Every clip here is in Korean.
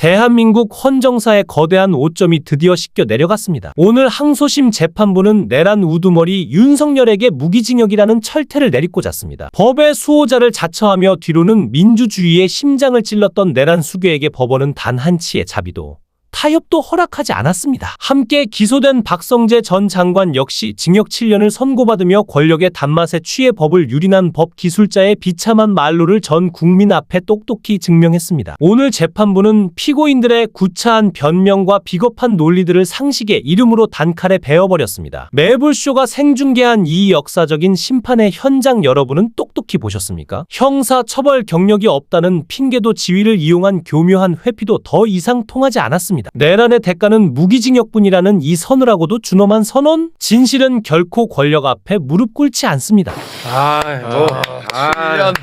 대한민국 헌정사의 거대한 오점이 드디어 씻겨 내려갔습니다. 오늘 항소심 재판부는 내란 우두머리 윤석열에게 무기징역이라는 철퇴를 내리꽂았습니다. 법의 수호자를 자처하며 뒤로는 민주주의의 심장을 찔렀던 내란 수괴에게 법원은 단 한치의 자비도 타협도 허락하지 않았습니다. 함께 기소된 박성재 전 장관 역시 징역 7년을 선고받으며 권력의 단맛에 취해 법을 유린한 법 기술자의 비참한 말로를 전 국민 앞에 똑똑히 증명했습니다. 오늘 재판부는 피고인들의 구차한 변명과 비겁한 논리들을 상식의 이름으로 단칼에 베어버렸습니다. 매불쇼가 생중계한 이 역사적인 심판의 현장 여러분은 똑똑히 보셨습니까? 형사 처벌 경력이 없다는 핑계도 지위를 이용한 교묘한 회피도 더 이상 통하지 않았습니다. 내란의 대가는 무기징역뿐이라는 이 서늘하고도 준엄한 선언? 진실은 결코 권력 앞에 무릎 꿇지 않습니다. 7년.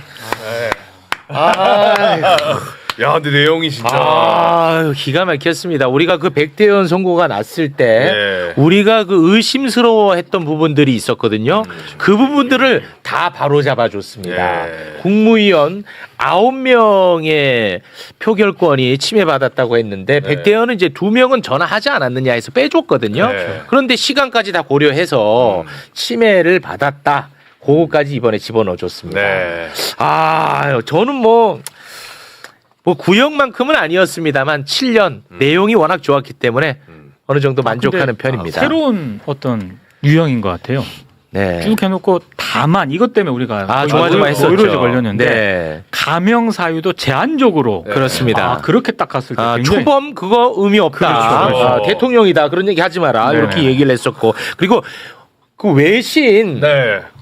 야, 근데 내용이 진짜 기가 막혔습니다. 우리가 그 백대현 선고가 났을 때 우리가 그 의심스러워했던 부분들이 있었거든요. 그 부분들을 다 바로 잡아줬습니다. 국무위원 9명의 표결권이 침해받았다고 했는데 백대현은 이제 2명은 전화하지 않았느냐 해서 빼줬거든요. 그런데 시간까지 다 고려해서 침해를 받았다. 그거까지 이번에 집어넣어줬습니다. 저는 뭐 구형만큼은 아니었습니다만 7년 내용이 워낙 좋았기 때문에 어느 정도 만족하는 편입니다. 새로운 어떤 유형인 것 같아요. 네. 쭉 해놓고 다만 이것 때문에 우리가 조마조마했었죠. 의료제 걸렸는데 네. 가명 사유도 제한적으로 그렇습니다. 그렇게 딱 갔을 때 굉장히 초범 그거 의미 없다. 그렇죠. 대통령이다 그런 얘기 하지 마라 이렇게 얘기를 했었고 그리고 그 외신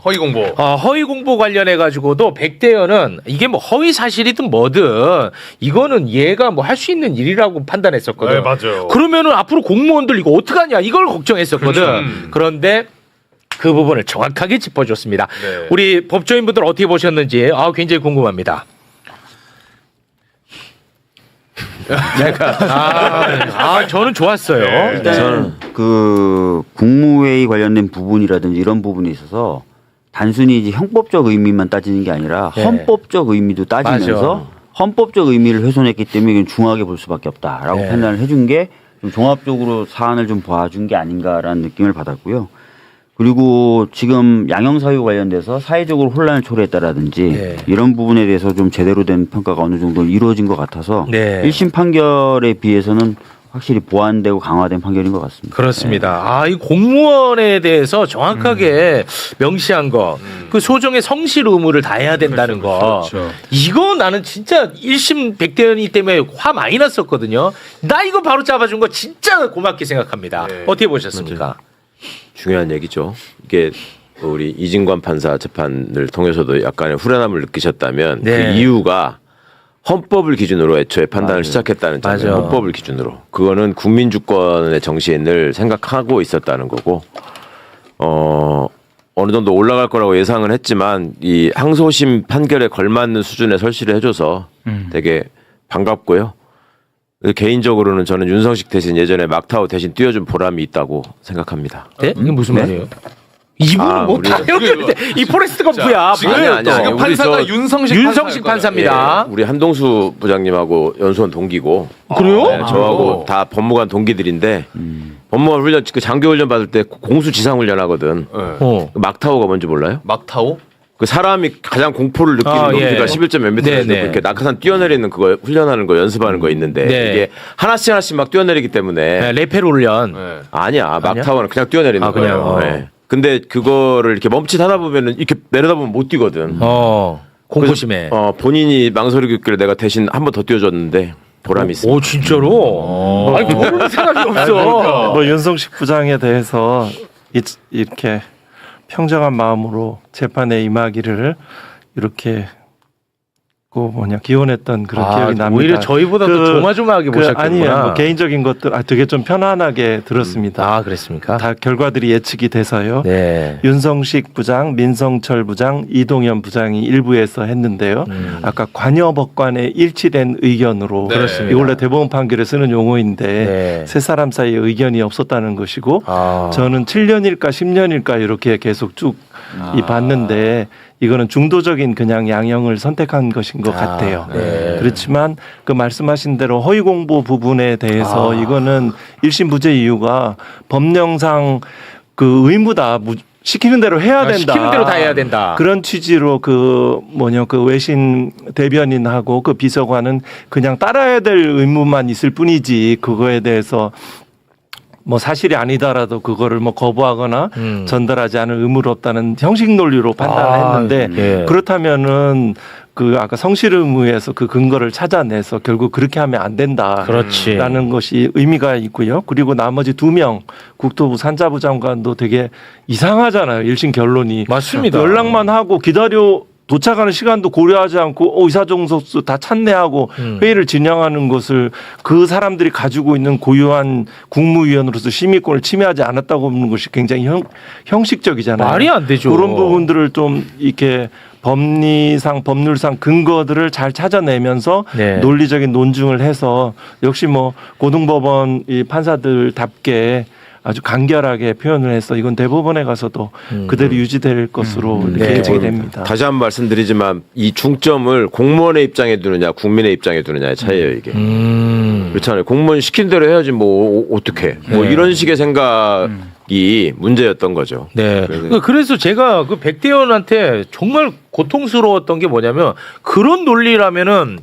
허위 공보. 허위 공보 관련해 가지고도 백대현은 이게 뭐 허위 사실이든 뭐든 이거는 얘가 뭐 할 수 있는 일이라고 판단했었거든. 네, 맞아요. 그러면은 앞으로 공무원들 이거 어떡하냐 이걸 걱정했었거든. 그렇죠. 그런데 그 부분을 정확하게 짚어줬습니다. 우리 법조인분들 어떻게 보셨는지 굉장히 궁금합니다. 저는 좋았어요. 일단 저는 그 국무회의 관련된 부분이라든지 이런 부분에 있어서 단순히 이제 형법적 의미만 따지는 게 아니라 헌법적 의미도 따지면서 헌법적 의미를 훼손했기 때문에 이건 중하게 볼 수밖에 없다라고 판단을 해준 게 좀 종합적으로 사안을 좀 봐준 게 아닌가라는 느낌을 받았고요. 그리고 지금 양형 사유 관련돼서 사회적으로 혼란을 초래했다라든지 이런 부분에 대해서 좀 제대로 된 평가가 어느 정도 이루어진 것 같아서 1심 판결에 비해서는 확실히 보완되고 강화된 판결인 것 같습니다. 그렇습니다. 이 공무원에 대해서 정확하게 명시한 거, 그 소정의 성실 의무를 다해야 된다는 거. 이거 나는 진짜 1심 백대현이 때문에 화 많이 났었거든요. 나 이거 바로 잡아준 거 진짜 고맙게 생각합니다. 어떻게 보셨습니까? 중요한 얘기죠. 이게 우리 이진관 판사 재판을 통해서도 약간의 후련함을 느끼셨다면 그 이유가 헌법을 기준으로 애초에 판단을 시작했다는 점이에요. 헌법을 기준으로. 그거는 국민 주권의 정신을 생각하고 있었다는 거고 어느 정도 올라갈 거라고 예상은 했지만 이 항소심 판결에 걸맞는 수준의 설치를 해줘서 되게 반갑고요. 개인적으로는 저는 윤성식 대신 예전에 막타오 대신 뛰어준 보람이 있다고 생각합니다. 네? 이게 무슨 말이에요? 이분은 뭐 다 연결돼. 이 포레스트 검프야. 지금 판사가 윤성식 판사입니다. 우리 한동수 부장님하고 연수원 동기고. 그래요? 네, 저하고 다 법무관 동기들인데 법무관 훈련 그 장교 훈련 받을 때 공수 지상 훈련 하거든. 막타오가 뭔지 몰라요? 막타오? 그 사람이 가장 공포를 느끼는 높이가 11점 몇 미터에서 그렇게 낙하산 뛰어내리는 그거 훈련하는 거 연습하는 거 있는데 이게 하나씩 막 뛰어내리기 때문에 레펠 훈련. 아니야. 막타오는 그냥 뛰어내리는 거예요. 네. 근데 그거를 이렇게 멈칫하다 보면은 이렇게 내려다보면 못 뛰거든. 공포심에. 본인이 망설이고 있길래 내가 대신 한 번 더 뛰어줬는데 보람이 있어. 오 진짜로? 아니 모르는 사람이 없어. 뭐 윤성식 부장에 대해서 이렇게 평정한 마음으로 재판에 임하기를 이렇게 기원했던 그런 기억이 납니다. 오히려 저희보다 더 조마조마하게 보셨구나. 아니에요. 뭐 개인적인 것들 되게 좀 편안하게 들었습니다. 그랬습니까? 다 결과들이 예측이 돼서요. 윤성식 부장, 민성철 부장, 이동현 부장이 일부에서 했는데요. 아까 관여법관의 일치된 의견으로 이 원래 대법원 판결에 쓰는 용어인데 세 사람 사이에 의견이 없었다는 것이고 저는 7년일까 10년일까 이렇게 계속 쭉 봤는데 이거는 중도적인 그냥 양형을 선택한 것인 것 같아요. 네. 그렇지만 그 말씀하신 대로 허위 공보 부분에 대해서 이거는 1심 무죄 이유가 법령상 그 의무다. 시키는 대로 해야 된다. 시키는 대로 다 해야 된다. 그런 취지로 그 외신 대변인하고 그 비서관은 그냥 따라야 될 의무만 있을 뿐이지 그거에 대해서 뭐 사실이 아니다라도 그거를 뭐 거부하거나 전달하지 않을 의무는 없다는 형식 논리로 판단을 했는데 예. 그렇다면은 그 아까 성실 의무에서 그 근거를 찾아내서 결국 그렇게 하면 안 된다라는 것이 의미가 있고요. 그리고 나머지 2명 국토부 산자부 장관도 되게 이상하잖아요. 1심 결론이. 맞습니다. 연락만 하고 도착하는 시간도 고려하지 않고 의사정석수 다 찬내하고 회의를 진행하는 것을 그 사람들이 가지고 있는 고유한 국무위원으로서 심의권을 침해하지 않았다고 보는 것이 굉장히 형식적이잖아요. 말이 안 되죠. 그런 부분들을 좀 이렇게 법리상 법률상 근거들을 잘 찾아내면서 네. 논리적인 논증을 해서 역시 뭐 고등법원 이 판사들답게 아주 간결하게 표현을 해서 이건 대법원에 가서도 그대로 유지될 것으로 이렇게 예측이 됩니다. 다시 한번 말씀드리지만 이 중점을 공무원의 입장에 두느냐 국민의 입장에 두느냐의 차이예요 이게. 그렇잖아요. 공무원 시킨 대로 해야지 뭐 어떻게 뭐 이런 식의 생각이 문제였던 거죠. 네. 그래서 제가 그 백대현한테 정말 고통스러웠던 게 뭐냐면 그런 논리라면은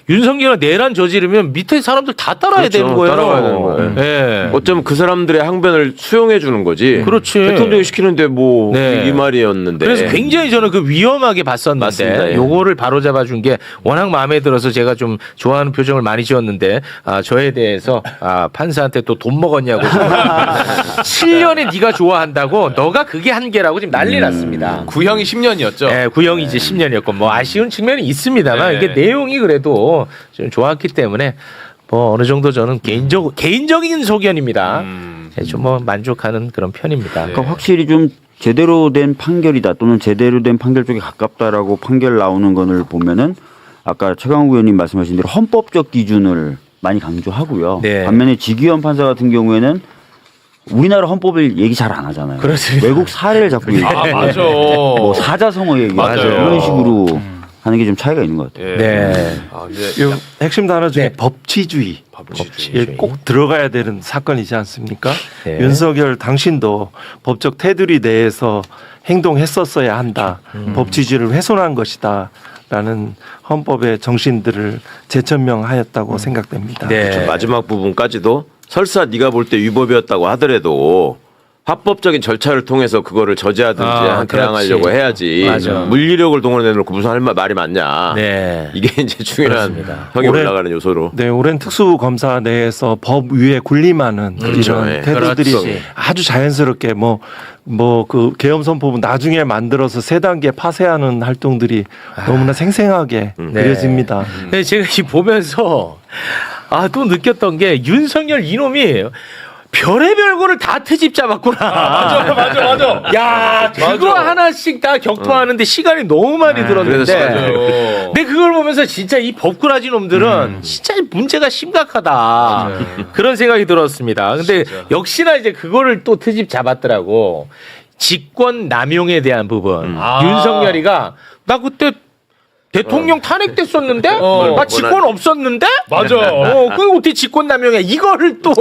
윤석열이 내란 저지르면 밑에 사람들 다 따라야 그렇죠. 되는 거예요. 따라가야 되는 거예요. 네. 어쩌면 그 사람들의 항변을 수용해 주는 거지. 그렇지. 대통령이 시키는데 뭐 네. 이 말이었는데. 그래서 굉장히 저는 그 위험하게 봤었는데 맞습니다. 예. 요거를 바로잡아 준 게 워낙 마음에 들어서 제가 좀 좋아하는 표정을 많이 지었는데 저에 대해서 판사한테 또 돈 먹었냐고 7년에 네가 좋아한다고 너가 그게 한계라고 지금 난리 났습니다. 구형이 10년이었죠. 네, 구형이 이제 10년이었고 뭐 아쉬운 측면이 있습니다만 네. 이게 내용이 그래도 좀 좋았기 때문에 뭐 어느 정도 저는 개인적인 소견입니다. 좀 뭐 만족하는 그런 편입니다. 그러니까 확실히 좀 제대로 된 판결이다 또는 제대로 된 판결 쪽에 가깝다라고 판결 나오는 거를 보면은 아까 최강욱 의원님 말씀하신 대로 헌법적 기준을 많이 강조하고요. 네. 반면에 지기현 판사 같은 경우에는 우리나라 헌법을 얘기 잘 안 하잖아요. 그렇습니다. 외국 사례를 자꾸 얘기해요. 맞아. 뭐 사자성어 얘기하죠. 맞아요. 그런 식으로 하는 게 좀 차이가 있는 것 같아요. 네. 요 핵심 단어 중에 네. 법치주의. 법치주의. 꼭 들어가야 되는 사건이지 않습니까? 네. 윤석열 당신도 법적 테두리 내에서 행동했었어야 한다. 법치주의를 훼손한 것이다. 라는 헌법의 정신들을 재천명하였다고 생각됩니다. 네. 저 마지막 부분까지도 설사 네가 볼 때 위법이었다고 하더라도 합법적인 절차를 통해서 그거를 저지하든지 대항하려고 그렇지. 해야지. 맞아. 물리력을 동원해놓고 무슨 할 말이 많냐. 네. 이게 이제 중요한 그렇습니다. 형이 올라가는 요소로. 네, 오랜 특수검사 내에서 법 위에 군림하는 이런 네. 태도들이 그렇지. 아주 자연스럽게 그 계엄 선포문 나중에 만들어서 세 단계 파쇄하는 활동들이 너무나 생생하게 그려집니다. 근데 제가 이 보면서 또 느꼈던 게 윤석열 이놈이 별의별 거를 다 트집 잡았구나. 맞아. 야, 그거 맞아. 하나씩 다 격투하는데 시간이 너무 많이 들었는데. 맞아요. 근데 그걸 보면서 진짜 이 법꾸라지 놈들은 진짜 문제가 심각하다. 그런 생각이 들었습니다. 근데 역시나 이제 그거를 또 트집 잡았더라고. 직권 남용에 대한 부분. 윤석열이가 나 그때 대통령 탄핵됐었는데? 나 직권 없었는데? 맞아. 그게 어떻게 직권 남용이야? 이거를 또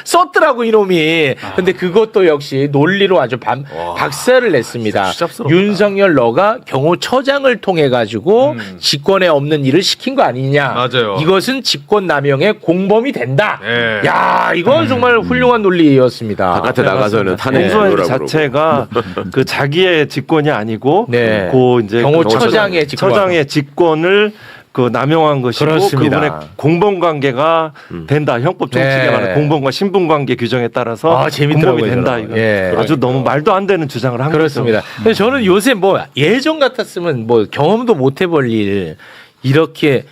썼더라고 이놈이. 근데 그것도 역시 논리로 아주 박살을 냈습니다. 윤석열 너가 경호처장을 통해 가지고 직권에 없는 일을 시킨 거 아니냐? 맞아요. 이것은 직권 남용의 공범이 된다. 네. 야, 이건 정말 훌륭한 논리였습니다. 바깥에 나가서는 탄핵 공소행 노라고 자체가 그 자기의 직권이 아니고 네. 그 이제 경호처장의 직권. 처장의 직권을 그 남용한 것이고 그렇습니다. 그분의 공범 관계가 된다. 형법 정칙에 네. 말하는 공범과 신분 관계 규정에 따라서 재밌더라고요, 공범이 된다. 저는. 이거 예. 아주 너무 말도 안 되는 주장을 한 그렇습니다. 거죠. 근데 저는 요새 뭐 예전 같았으면 뭐 경험도 못 해볼 일 이렇게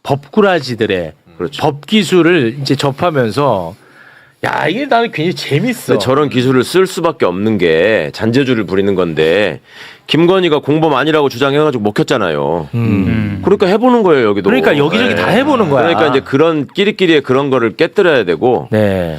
법꾸라지들의 그렇죠. 법 기술을 이제 접하면서 야, 이게 나는 굉장히 재밌어. 근데 저런 기술을 쓸 수밖에 없는 게 잔재주를 부리는 건데 김건희가 공범 아니라고 주장해가지고 먹혔잖아요. 그러니까 해보는 거예요 여기도. 그러니까 여기저기 다 해보는 거야. 그러니까 이제 그런 끼리끼리의 그런 거를 깨뜨려야 되고. 네.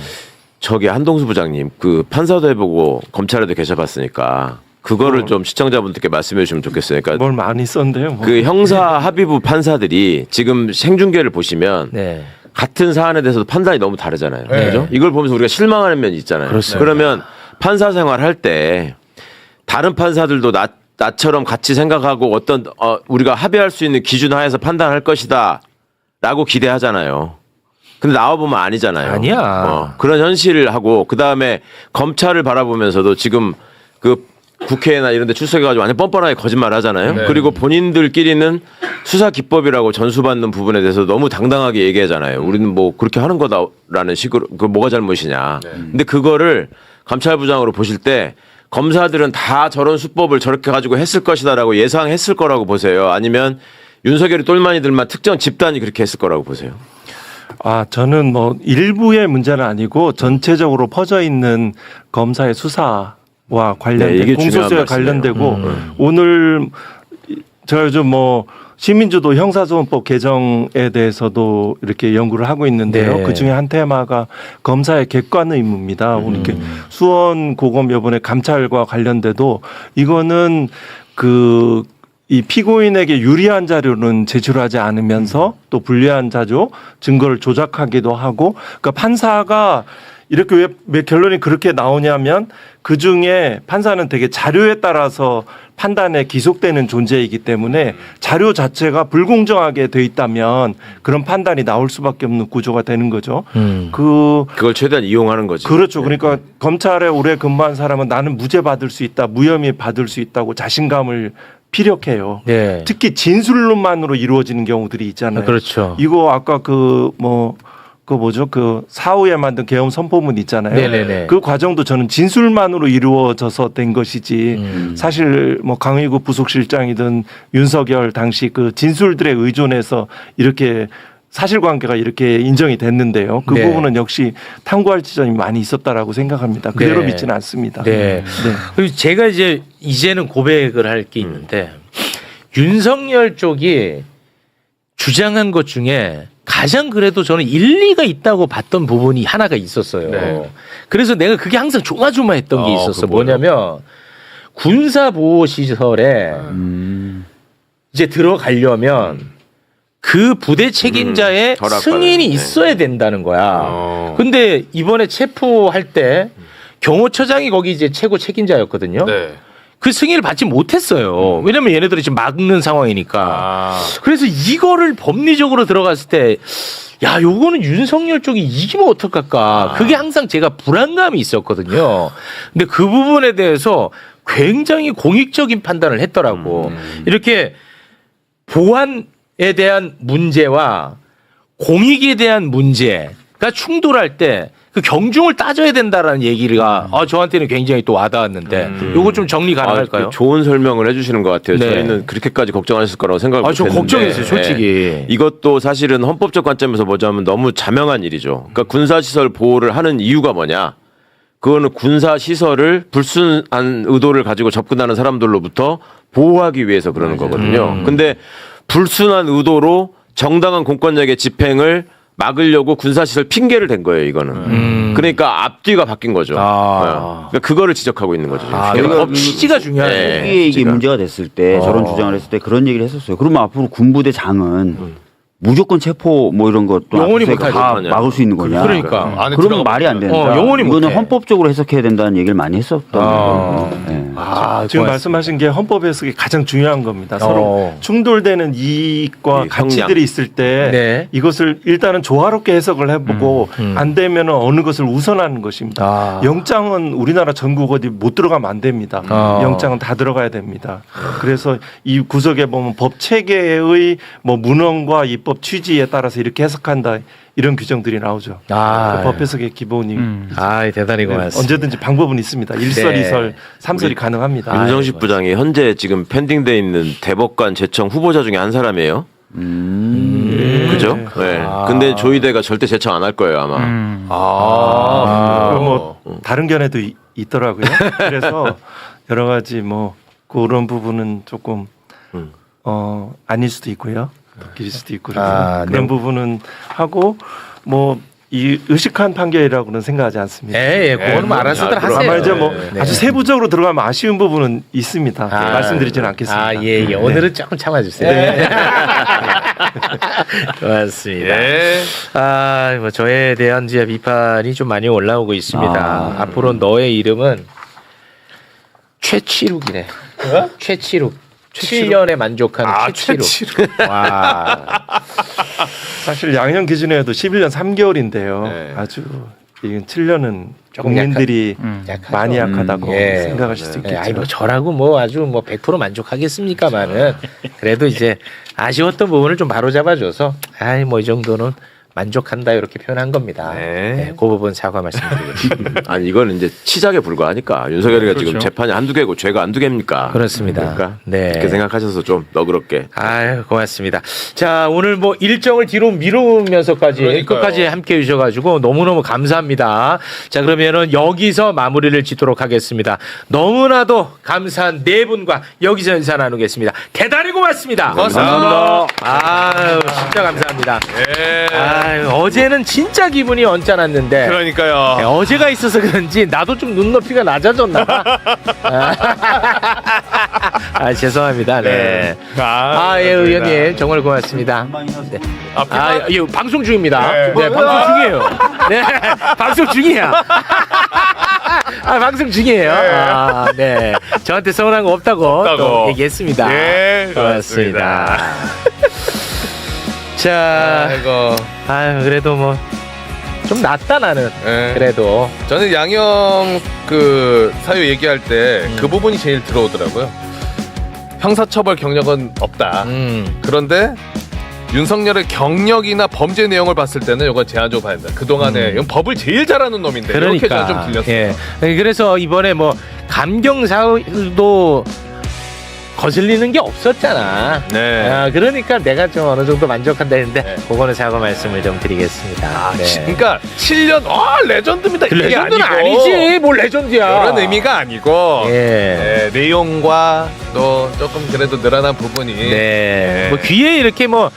저기 한동수 부장님 그 판사도 해보고 검찰에도 계셔봤으니까 그거를 좀 시청자분들께 말씀해 주시면 좋겠어요. 그러니까 뭘 많이 썼는데요. 뭐. 그 형사 합의부 판사들이 지금 생중계를 보시면 네. 같은 사안에 대해서도 판단이 너무 다르잖아요. 네. 그죠? 이걸 보면서 우리가 실망하는 면이 있잖아요. 그렇습니다. 그러면 판사 생활할 때 다른 판사들도 나처럼 같이 생각하고 어떤 우리가 합의할 수 있는 기준 하에서 판단할 것이다라고 기대하잖아요. 근데 나와보면 아니잖아요. 아니야. 그런 현실을 하고 그다음에 검찰을 바라보면서도 지금 그 국회나 이런 데 출석해가지고 완전 뻔뻔하게 거짓말 하잖아요. 네. 그리고 본인들끼리는 수사 기법이라고 전수받는 부분에 대해서 너무 당당하게 얘기하잖아요. 우리는 뭐 그렇게 하는 거다라는 식으로 그 뭐가 잘못이냐. 근데 그거를 감찰부장으로 보실 때 검사들은 다 저런 수법을 저렇게 가지고 했을 것이다라고 예상했을 거라고 보세요. 아니면 윤석열이 똘마니들만 특정 집단이 그렇게 했을 거라고 보세요. 저는 뭐 일부의 문제는 아니고 전체적으로 퍼져 있는 검사의 수사와 관련된 이게 공소시효에 중요한 말씀이에요. 관련되고 오늘 제가 요즘 뭐 시민주도 형사소원법 개정에 대해서도 이렇게 연구를 하고 있는데요. 네. 그 중에 한 테마가 검사의 객관 의무입니다. 이렇게 수원 고검 이번에 감찰과 관련돼도 이거는 이 피고인에게 유리한 자료는 제출하지 않으면서 또 불리한 자료 증거를 조작하기도 하고 그러니까 판사가 이렇게 왜 결론이 그렇게 나오냐면 그중에 판사는 되게 자료에 따라서 판단에 기속되는 존재이기 때문에 자료 자체가 불공정하게 돼 있다면 그런 판단이 나올 수밖에 없는 구조가 되는 거죠. 그걸 최대한 이용하는 거지. 그렇죠. 그러니까 검찰에 오래 근무한 사람은 나는 무죄 받을 수 있다, 무혐의 받을 수 있다고 자신감을 피력해요. 네. 특히 진술론만으로 이루어지는 경우들이 있잖아요. 그렇죠. 이거 아까 그 사후에 만든 계엄 선포문 있잖아요. 네네네. 그 과정도 저는 진술만으로 이루어져서 된 것이지 사실 뭐 강의구 부속실장이든 윤석열 당시 그 진술들에 의존해서 이렇게 사실관계가 이렇게 인정이 됐는데요. 그 네. 부분은 역시 탐구할 지점이 많이 있었다라고 생각합니다. 그대로 네. 믿지는 않습니다. 네. 그리고 제가 이제는 고백을 할 게 있는데 윤석열 쪽이 주장한 것 중에 가장 그래도 저는 일리가 있다고 봤던 부분이 하나가 있었어요. 네. 그래서 내가 그게 항상 조마조마했던 게 있었어. 그거 뭐예요? 뭐냐면 군사보호시설에 이제 들어가려면 그 부대 책임자의 허락 승인이 받아야 있어야 된다는 거야. 근데 이번에 체포할 때 경호처장이 거기 이제 최고 책임자였거든요. 네. 그 승인을 받지 못했어요. 왜냐면 얘네들이 지금 막는 상황이니까. 아. 그래서 이거를 법리적으로 들어갔을 때, 야, 요거는 윤석열 쪽이 이기면 어떡할까. 그게 항상 제가 불안감이 있었거든요. 근데 그 부분에 대해서 굉장히 공익적인 판단을 했더라고. 이렇게 보안에 대한 문제와 공익에 대한 문제가 충돌할 때 그 경중을 따져야 된다라는 얘기가 저한테는 굉장히 또 와닿았는데 요거 좀 정리 가능할까요? 좋은 설명을 해주시는 것 같아요. 네. 저희는 그렇게까지 걱정하셨을 거라고 생각을 저 못했는데 걱정했어요, 솔직히. 이것도 사실은 헌법적 관점에서 보자면 너무 자명한 일이죠. 그러니까 군사시설 보호를 하는 이유가 뭐냐? 그거는 군사시설을 불순한 의도를 가지고 접근하는 사람들로부터 보호하기 위해서 그러는 거거든요. 근데 불순한 의도로 정당한 공권력의 집행을 막으려고 군사시설 핑계를 댄 거예요, 이거는. 그러니까 앞뒤가 바뀐 거죠. 그러니까 그거를 지적하고 있는 거죠. 법 취지가 중요하네. 네. 후에 이게 지금. 문제가 됐을 때 저런 주장을 했을 때 그런 얘기를 했었어요. 그러면 앞으로 군부대장은 무조건 체포 뭐 이런 것도 영원히 압수수색 못하지. 다 막을 수 있는 거냐? 그러니까. 안에 그러면 말이 안 된다. 영원히 이거는 못해. 헌법적으로 해석해야 된다는 얘기를 많이 했었던 거예요. 네. 지금 말씀하신 게 헌법 해석이 가장 중요한 겁니다. 서로 충돌되는 이익과 이 가치들이 형량. 있을 때 네. 이것을 일단은 조화롭게 해석을 해보고 안 되면 어느 것을 우선하는 것입니다. 영장은 우리나라 전국 어디 못 들어가면 안 됩니다. 영장은 다 들어가야 됩니다. 그래서 이 구석에 보면 법 체계의 뭐 문헌과 입법 취지에 따라서 이렇게 해석한다 이런 규정들이 나오죠. 그 법 해석의 기본이 대단히 고맙습니다. 언제든지 방법은 있습니다. 일설, 네. 이설, 삼설이 가능합니다. 윤정식 부장이 현재 지금 펜딩돼 있는 대법관 제청 후보자 중에 한 사람이에요. 그죠? 네. 근데 조희대가 절대 제청 안 할 거예요, 아마. 그리고 뭐 다른 견해도 있더라고요. 그래서 여러 가지 뭐 그런 부분은 조금 아닐 수도 있고요. 바뀔 수도 있고 그래서 그런 부분은 하고 뭐 이 의식한 판결이라고는 생각하지 않습니다. 예, 그거는 뭐 알아서들 하세요. 아마 이제 뭐 네. 아주 세부적으로 들어가면 아쉬운 부분은 있습니다. 말씀드리지는 않겠습니다. 아, 예. 오늘은 조금 참아주세요. 네. 고맙습니다. 예. 아, 뭐 저에 대한 이제 비판이 좀 많이 올라오고 있습니다. 앞으로 너의 이름은 최치룩이네. 최치룩. 7년에 만족하는 최치룩. 와. 사실 양형 기준에 해도 11년 3개월인데요. 네. 아주 이건 7년은 조금 국민들이 약하죠. 많이 약하다고 예. 생각하실 수 있겠죠. 아이 뭐 저라고 뭐 아주 뭐 100% 만족하겠습니까만은 그래도 이제 아쉬웠던 부분을 좀 바로 잡아줘서 아이 뭐 이 정도는 만족한다 이렇게 표현한 겁니다. 네. 그 부분 사과 말씀드리겠습니다. 아니 이거는 이제 치작에 불과하니까 윤석열이가 그렇죠. 지금 재판이 한두 개고 죄가 한두 개입니까? 그렇습니다. 그러니까 네. 그렇게 생각하셔서 좀 너그럽게. 아유 고맙습니다. 자 오늘 뭐 일정을 뒤로 미루면서까지 그러니까요. 끝까지 함께해 주셔가지고 너무너무 감사합니다. 자 그러면은 여기서 마무리를 짓도록 하겠습니다. 너무나도 감사한 네 분과 여기서 인사 나누겠습니다. 대단히 고맙습니다. 감사합니다. 아유 진짜 감사합니다. 예. 아유, 어제는 진짜 기분이 언짢았는데 그러니까요. 네, 어제가 있어서 그런지 나도 좀 눈높이가 낮아졌나 봐. 아, 죄송합니다. 네. 예, 의원님 정말 고맙습니다. 네. 예, 방송 중입니다. 네. 네, 방송 중이에요. 네, 방송 중이야. 방송 중이에요. 네. 저한테 서운한 거 없다고 또 얘기했습니다. 예, 고맙습니다. 자, 아유, 그래도 뭐 좀 낫다 나는. 예. 그래도 저는 양형 그 사유 얘기할 때 그 부분이 제일 들어오더라고요. 형사처벌 경력은 없다. 그런데 윤석열의 경력이나 범죄 내용을 봤을 때는 이건 제한적으로 봐야 된다. 그동안에 이건 법을 제일 잘하는 놈인데 이렇게 저는 좀 들렸어요. 예. 그래서 이번에 뭐 감경 사유도 거슬리는 게 없었잖아. 네. 그러니까 내가 좀 어느 정도 만족한다 했는데 그거는 사과 말씀을 좀 드리겠습니다. 네. 그러니까 7년 레전드입니다. 이게 레전드는 아니고 아니지. 뭘 레전드야. 그런 의미가 아니고 예. 내용과 또 조금 그래도 늘어난 부분이 네. 뭐 귀에 이렇게 뭐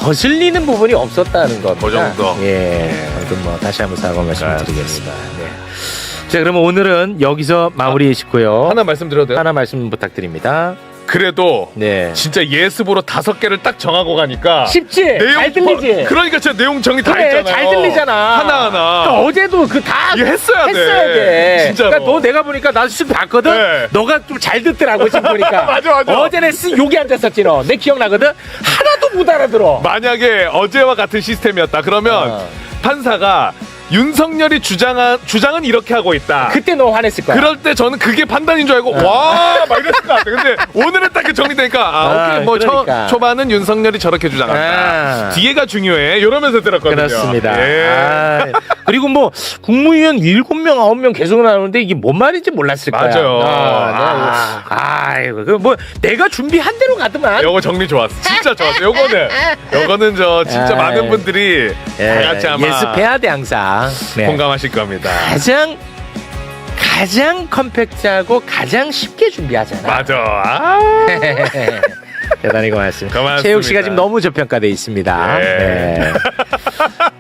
거슬리는 부분이 없었다는 겁니다. 그 정도. 예. 아무튼 뭐 다시 한번 사과 말씀드리겠습니다. 네. 자, 그러면 오늘은 여기서 마무리 짓고요. 하나 말씀드려도 돼요? 하나 말씀 부탁드립니다. 그래도 네. 진짜 예습으로 5개를 딱 정하고 가니까 쉽지? 잘 들리지? 그러니까 진짜 내용 정리 다 그래, 했잖아요. 잘 들리잖아. 하나하나. 그러니까 어제도 그 다 이거 했어야 돼. 진짜로. 그러니까 너 내가 보니까 나도 지금 봤거든. 네. 너가 좀 잘 듣더라고 지금 보니까. 맞아. 어제는 여기 앉았었지 너. 내 기억나거든. 하나도 못 알아들어. 만약에 어제와 같은 시스템이었다 그러면 판사가 윤석열이 주장은 이렇게 하고 있다. 그때 너 화냈을 거야. 그럴 때 저는 그게 판단인 줄 알고 와 막 이랬을 것 같아. 근데 오늘은 딱 그 정리되니까 오케이 뭐 그러니까. 초반은 윤석열이 저렇게 주장한다. 뒤에가 중요해. 이러면서 들었거든요. 그렇습니다. 예. 그리고 뭐 국무위원 7명, 9명 계속 나오는데 이게 뭔 말인지 몰랐을 거야. 맞아요. 아이고, 뭐 내가 준비한 대로 가더만. 요거 정리 좋았어. 진짜 좋았어. 요거는 저 진짜 많은 분들이 다 같이 아마 예습해야 돼 항상. 네. 공감하실 겁니다. 가장 컴팩트하고 가장 쉽게 준비하잖아. 맞아. 대단히 고맙습니다. 고맙습니다. 최욱 씨가 지금 너무 저평가돼 있습니다. 네.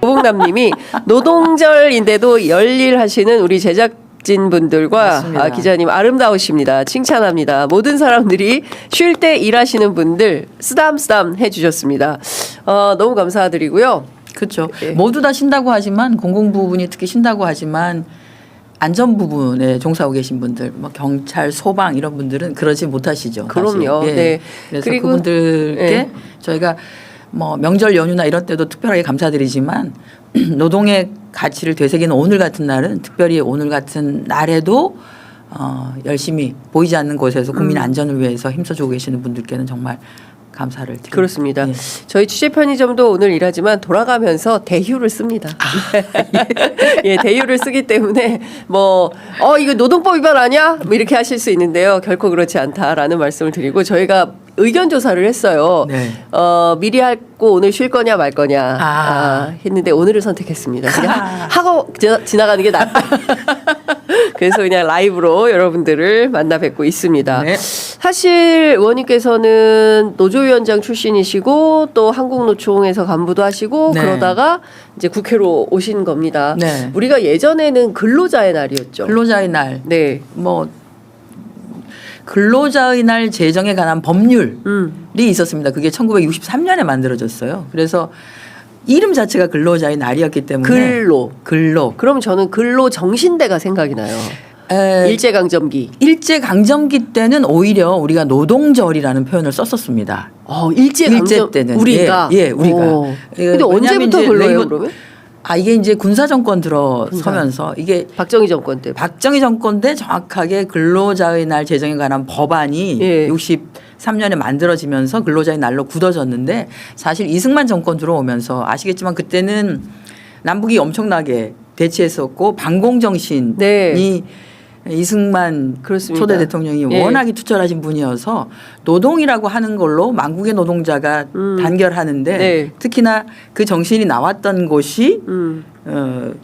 오봉남님이 노동절인데도 열일하시는 우리 제작진 분들과 기자님 아름다우십니다. 칭찬합니다. 모든 사람들이 쉴 때 일하시는 분들 쓰담쓰담 해주셨습니다. 너무 감사드리고요. 그렇죠. 모두 다 쉰다고 하지만 공공부문이 특히 쉰다고 하지만 안전 부분에 종사하고 계신 분들, 뭐 경찰, 소방 이런 분들은 그러지 못하시죠. 그럼요. 사실. 네. 그래서 그리고 그분들께 저희가 뭐 명절 연휴나 이런 때도 특별하게 감사드리지만 노동의 가치를 되새기는 오늘 같은 날은 특별히 오늘 같은 날에도 열심히 보이지 않는 곳에서 국민 안전을 위해서 힘써주고 계시는 분들께는 정말 감사를 드립니다. 그렇습니다. 예. 저희 취재 편의점도 오늘 일하지만 돌아가면서 대휴를 씁니다. 예, 대휴를 쓰기 때문에 이거 노동법 위반 아니야? 뭐 이렇게 하실 수 있는데요. 결코 그렇지 않다라는 말씀을 드리고 저희가 의견 조사를 했어요. 네. 미리 하고 오늘 쉴 거냐 말 거냐 했는데 오늘을 선택했습니다. 그냥 하고 지나가는 게 낫다. 그래서 그냥 라이브로 여러분들을 만나 뵙고 있습니다. 네. 사실 의원님께서는 노조위원장 출신이시고 또 한국노총에서 간부도 하시고 네. 그러다가 이제 국회로 오신 겁니다. 네. 우리가 예전에는 근로자의 날이었죠. 근로자의 날. 네. 뭐 근로자의 날 제정에 관한 법률이 있었습니다. 그게 1963년에 만들어졌어요. 그래서 이름 자체가 근로자의 날이었기 때문에 근로. 그럼 저는 근로 정신대가 생각이 나요. 일제강점기. 일제강점기 때는 오히려 우리가 노동절이라는 표현을 썼었습니다. 일제 때는 우리가 우리가. 근데 언제부터 근로예요, 그러면? 이게 이제 군사 정권 들어서면서 이게 박정희 정권 때. 박정희 정권 때 정확하게 근로자의 날 제정에 관한 법안이 63년에 만들어지면서 근로자의 날로 굳어졌는데 사실 이승만 정권 들어오면서 아시겠지만 그때는 남북이 엄청나게 대치했었고 반공정신이 이승만 그렇습니다. 초대 대통령이 워낙에 투철하신 분이어서 노동이라고 하는 걸로 만국의 노동자가 단결하는데 특히나 그 정신이 나왔던 곳이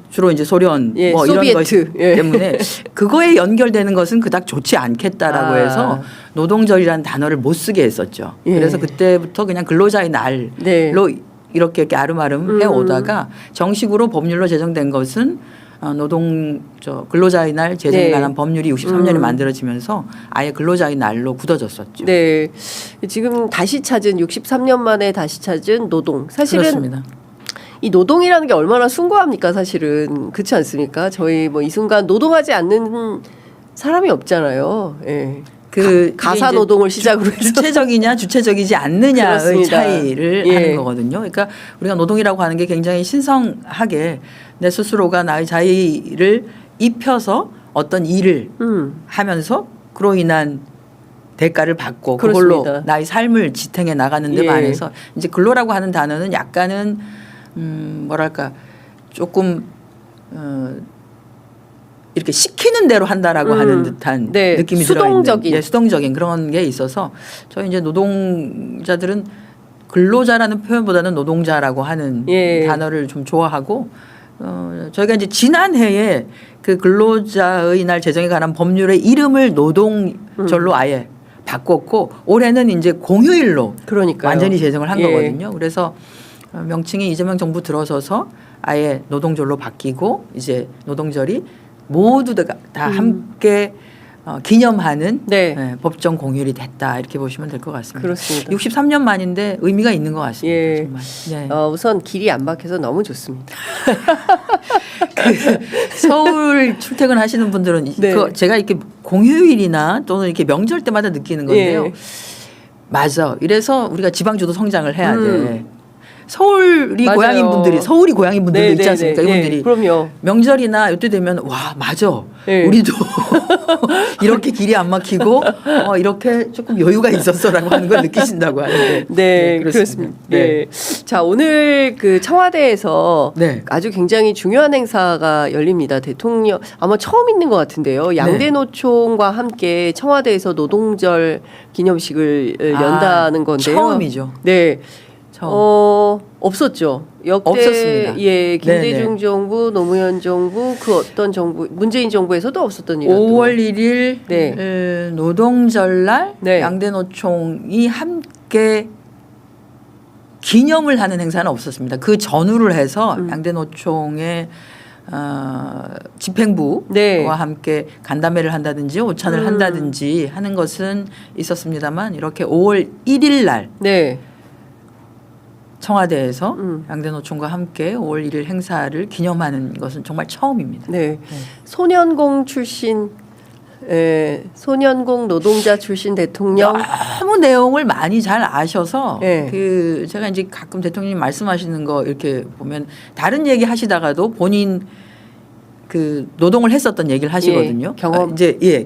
주로 이제 소련 뭐 이런 것이 때문에 그거에 연결되는 것은 그닥 좋지 않겠다라고 해서 노동절이라는 단어를 못 쓰게 했었죠. 그래서 그때부터 그냥 근로자의 날로 이렇게 아름아름 해오다가 정식으로 법률로 제정된 것은 근로자의 날 제정에 관한 법률이 63년에 만들어지면서 아예 근로자의 날로 굳어졌었죠. 네. 지금 다시 찾은 63년 만에 다시 찾은 노동. 사실은 그렇습니다. 이 노동이라는 게 얼마나 숭고합니까, 사실은. 그렇지 않습니까? 저희 뭐 이 순간 노동하지 않는 사람이 없잖아요. 예. 가사 노동을 시작으로 해서 주체적이냐 주체적이지 않느냐의 그렇습니다. 차이를 하는 거거든요. 그러니까 우리가 노동이라고 하는 게 굉장히 신성하게 내 스스로가 나의 자의를 입혀서 어떤 일을 하면서 그로 인한 대가를 받고 그걸로 그렇습니다. 나의 삶을 지탱해 나가는 데 반해서 이제 근로라고 하는 단어는 약간은 뭐랄까 조금 이렇게 시키는 대로 한다라고 하는 듯한 느낌이 수동적인. 수동적인 그런 게 있어서 저희 이제 노동자들은 근로자라는 표현보다는 노동자라고 하는 단어를 좀 좋아하고 저희가 이제 지난해에 그 근로자의 날 제정에 관한 법률의 이름을 노동절로 아예 바꿨고 올해는 이제 공휴일로 완전히 제정을 한 거거든요. 그래서 명칭이 이재명 정부 들어서서 아예 노동절로 바뀌고 이제 노동절이 모두 다 함께 기념하는 법정 공휴일이 됐다 이렇게 보시면 될 것 같습니다. 그렇습니다. 63년 만인데 의미가 있는 것 같습니다. 정말. 우선 길이 안 막혀서 너무 좋습니다. 서울 출퇴근하시는 분들은 제가 이렇게 공휴일이나 또는 이렇게 명절 때마다 느끼는 건데요. 맞아. 이래서 우리가 지방주도 성장을 해야 돼. 서울이 고향인 분들도 있지 않습니까? 이분들이 그럼요. 명절이나 이때 되면 와 맞아. 우리도 이렇게 길이 안 막히고 이렇게 조금 여유가 있었어라고 하는 걸 느끼신다고 하는데 그렇습니다. 자 오늘 그 청와대에서 아주 굉장히 중요한 행사가 열립니다. 대통령 아마 처음 있는 것 같은데요. 양대 노총과 함께 청와대에서 노동절 기념식을 연다는 건데요. 처음이죠. 네. 없었죠. 역대 없었습니다. 김대중 정부, 노무현 정부, 그 어떤 정부, 문재인 정부에서도 없었던 일이었던 5월 1일 노동절날 양대 노총이 함께 기념을 하는 행사는 없었습니다. 그 전후를 해서 양대 노총의 집행부와 함께 간담회를 한다든지 오찬을 한다든지 하는 것은 있었습니다만 이렇게 5월 1일 날 청와대에서 양대 노총과 함께 5월 1일 행사를 기념하는 것은 정말 처음입니다. 소년공 출신 소년공 노동자 출신 대통령 너무 내용을 많이 잘 아셔서 그 제가 이제 가끔 대통령님 말씀하시는 거 이렇게 보면 다른 얘기 하시다가도 본인 그 노동을 했었던 얘기를 하시거든요. 경험.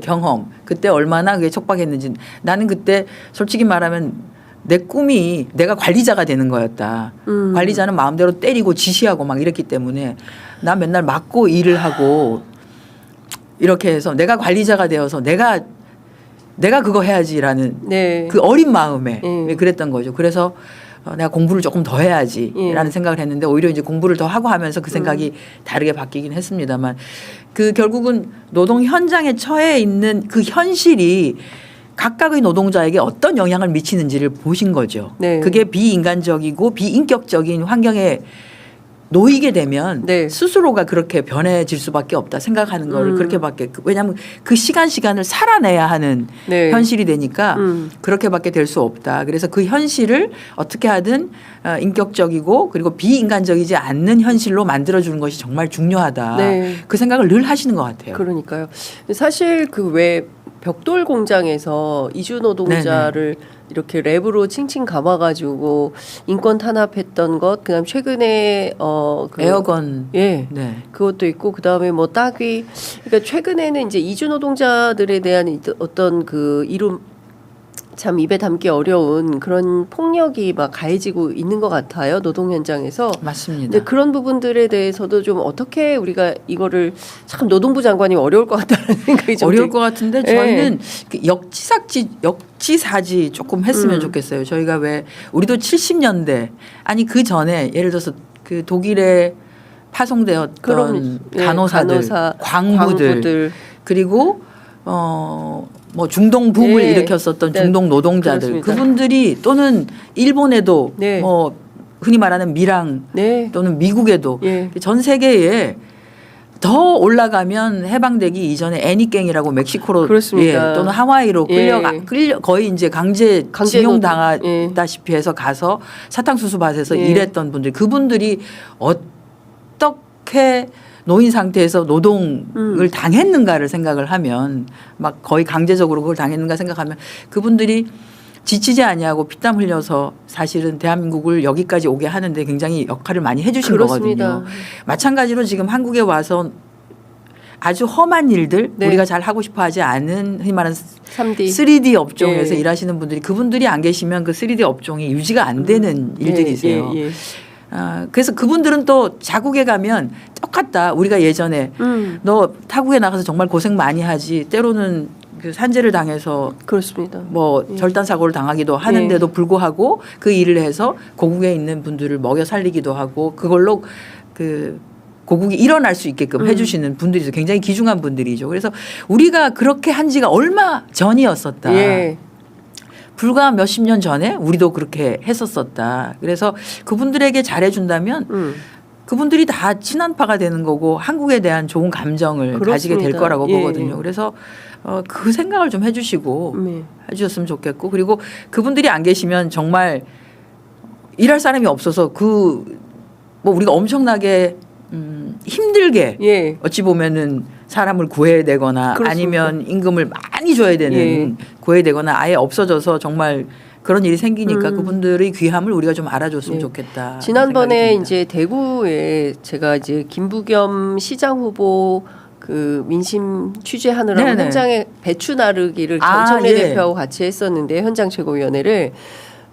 경험. 그때 얼마나 그게 촉박했는지. 나는 그때 솔직히 말하면 내 꿈이 내가 관리자가 되는 거였다. 관리자는 마음대로 때리고 지시하고 막 이랬기 때문에 나 맨날 맞고 일을 하고 이렇게 해서 내가 관리자가 되어서 내가 그거 해야지라는 그 어린 마음에 그랬던 거죠. 그래서 내가 공부를 조금 더 해야지라는 예. 생각을 했는데 오히려 이제 공부를 더 하고 하면서 그 생각이 다르게 바뀌긴 했습니다만 그 결국은 노동 현장에 처해 있는 그 현실이 각각의 노동자에게 어떤 영향을 미치는지를 보신 거죠. 네. 그게 비인간적이고 비인격적인 환경에 놓이게 되면 네. 스스로가 그렇게 변해질 수밖에 없다 생각하는 걸 그렇게밖에 왜냐하면 그 시간을 살아내야 하는 네. 현실이 되니까 그렇게밖에 될 수 없다. 그래서 그 현실을 어떻게 하든 인격적이고 그리고 비인간적이지 않는 현실로 만들어주는 것이 정말 중요하다. 네. 그 생각을 늘 하시는 것 같아요. 그러니까요. 사실 그 왜 벽돌 공장에서 이주 노동자를 이렇게 랩으로 칭칭 감아가지고 인권 탄압했던 것, 그다음 최근에 그 에어건 예, 네. 그것도 있고 그다음에 뭐 따귀, 그러니까 최근에는 이제 이주 노동자들에 대한 어떤 그 이름 참 입에 담기 어려운 그런 폭력이 막 가해지고 있는 것 같아요, 노동 현장에서. 맞습니다. 근데 그런 부분들에 대해서도 좀 어떻게 우리가 이거를 참 노동부 장관이 어려울 것 같다는 생각이 좀 어려울 것 같은데 저희는 예. 그 역지사지 조금 했으면 좋겠어요. 저희가 왜 우리도 70년대 아니 그 전에 예를 들어서 그 독일에 파송되었던 그럼, 예, 간호사들, 간호사, 광부들 그리고 뭐 중동 붐을 예. 일으켰었던 네. 중동 노동자들 그렇습니다. 그분들이 또는 일본에도 네. 뭐 흔히 말하는 미랑 네. 또는 미국에도 예. 전 세계에 더 올라가면 해방되기 이전에 애니깽이라고 멕시코로 그렇습니다. 예, 또는 하와이로 끌려 거의 이제 강제 징용 당하다시피 해서 가서 사탕수수밭에서 예. 일했던 분들 그분들이 어떻게 노인 상태에서 노동을 당했는가를 생각을 하면 막 거의 강제적으로 그걸 당했는가 생각하면 그분들이 지치지 아니하고 피땀 흘려서 사실은 대한민국을 여기까지 오게 하는데 굉장히 역할을 많이 해주신 그렇습니다. 거거든요. 마찬가지로 지금 한국에 와서 아주 험한 일들 네. 우리가 잘 하고 싶어 하지 않은 흔히 말하는 3D. 3D 업종에서 예. 일하시는 분들이 그분들이 안 계시면 그 3D 업종이 유지가 안 되는 일들이세요. 예, 예, 예. 그래서 그분들은 또 자국에 가면 똑같다. 우리가 예전에 너 타국에 나가서 정말 고생 많이 하지. 때로는 그 산재를 당해서 그렇습니다. 뭐 예. 절단 사고를 당하기도 하는데도 불구하고 그 일을 해서 고국에 있는 분들을 먹여 살리기도 하고 그걸로 그 고국이 일어날 수 있게끔 해주시는 분들이 굉장히 귀중한 분들이죠. 그래서 우리가 그렇게 한 지가 얼마 전이었었다. 예. 불과 몇십 년 전에 우리도 그렇게 했었었다. 그래서 그분들에게 잘해준다면 그분들이 다 친한파가 되는 거고 한국에 대한 좋은 감정을 그렇습니다. 가지게 될 거라고 예, 보거든요. 예. 그래서 그 생각을 좀 해주시고 네. 해주셨으면 좋겠고 그리고 그분들이 안 계시면 정말 일할 사람이 없어서 뭐 우리가 엄청나게 힘들게 예. 어찌 보면은 사람을 구해야 되거나 그렇습니다. 아니면 임금을 많이 줘야 되는 예. 구해야 되거나 아예 없어져서 정말 그런 일이 생기니까 그분들의 귀함을 우리가 좀 알아줬으면 예. 좋겠다. 지난번에 생각이 듭니다. 이제 대구에 제가 이제 김부겸 시장 후보 그 민심 취재하느라고 네네. 현장에 배추 나르기를 아, 정청래 예. 대표하고 같이 했었는데 현장 최고위원회를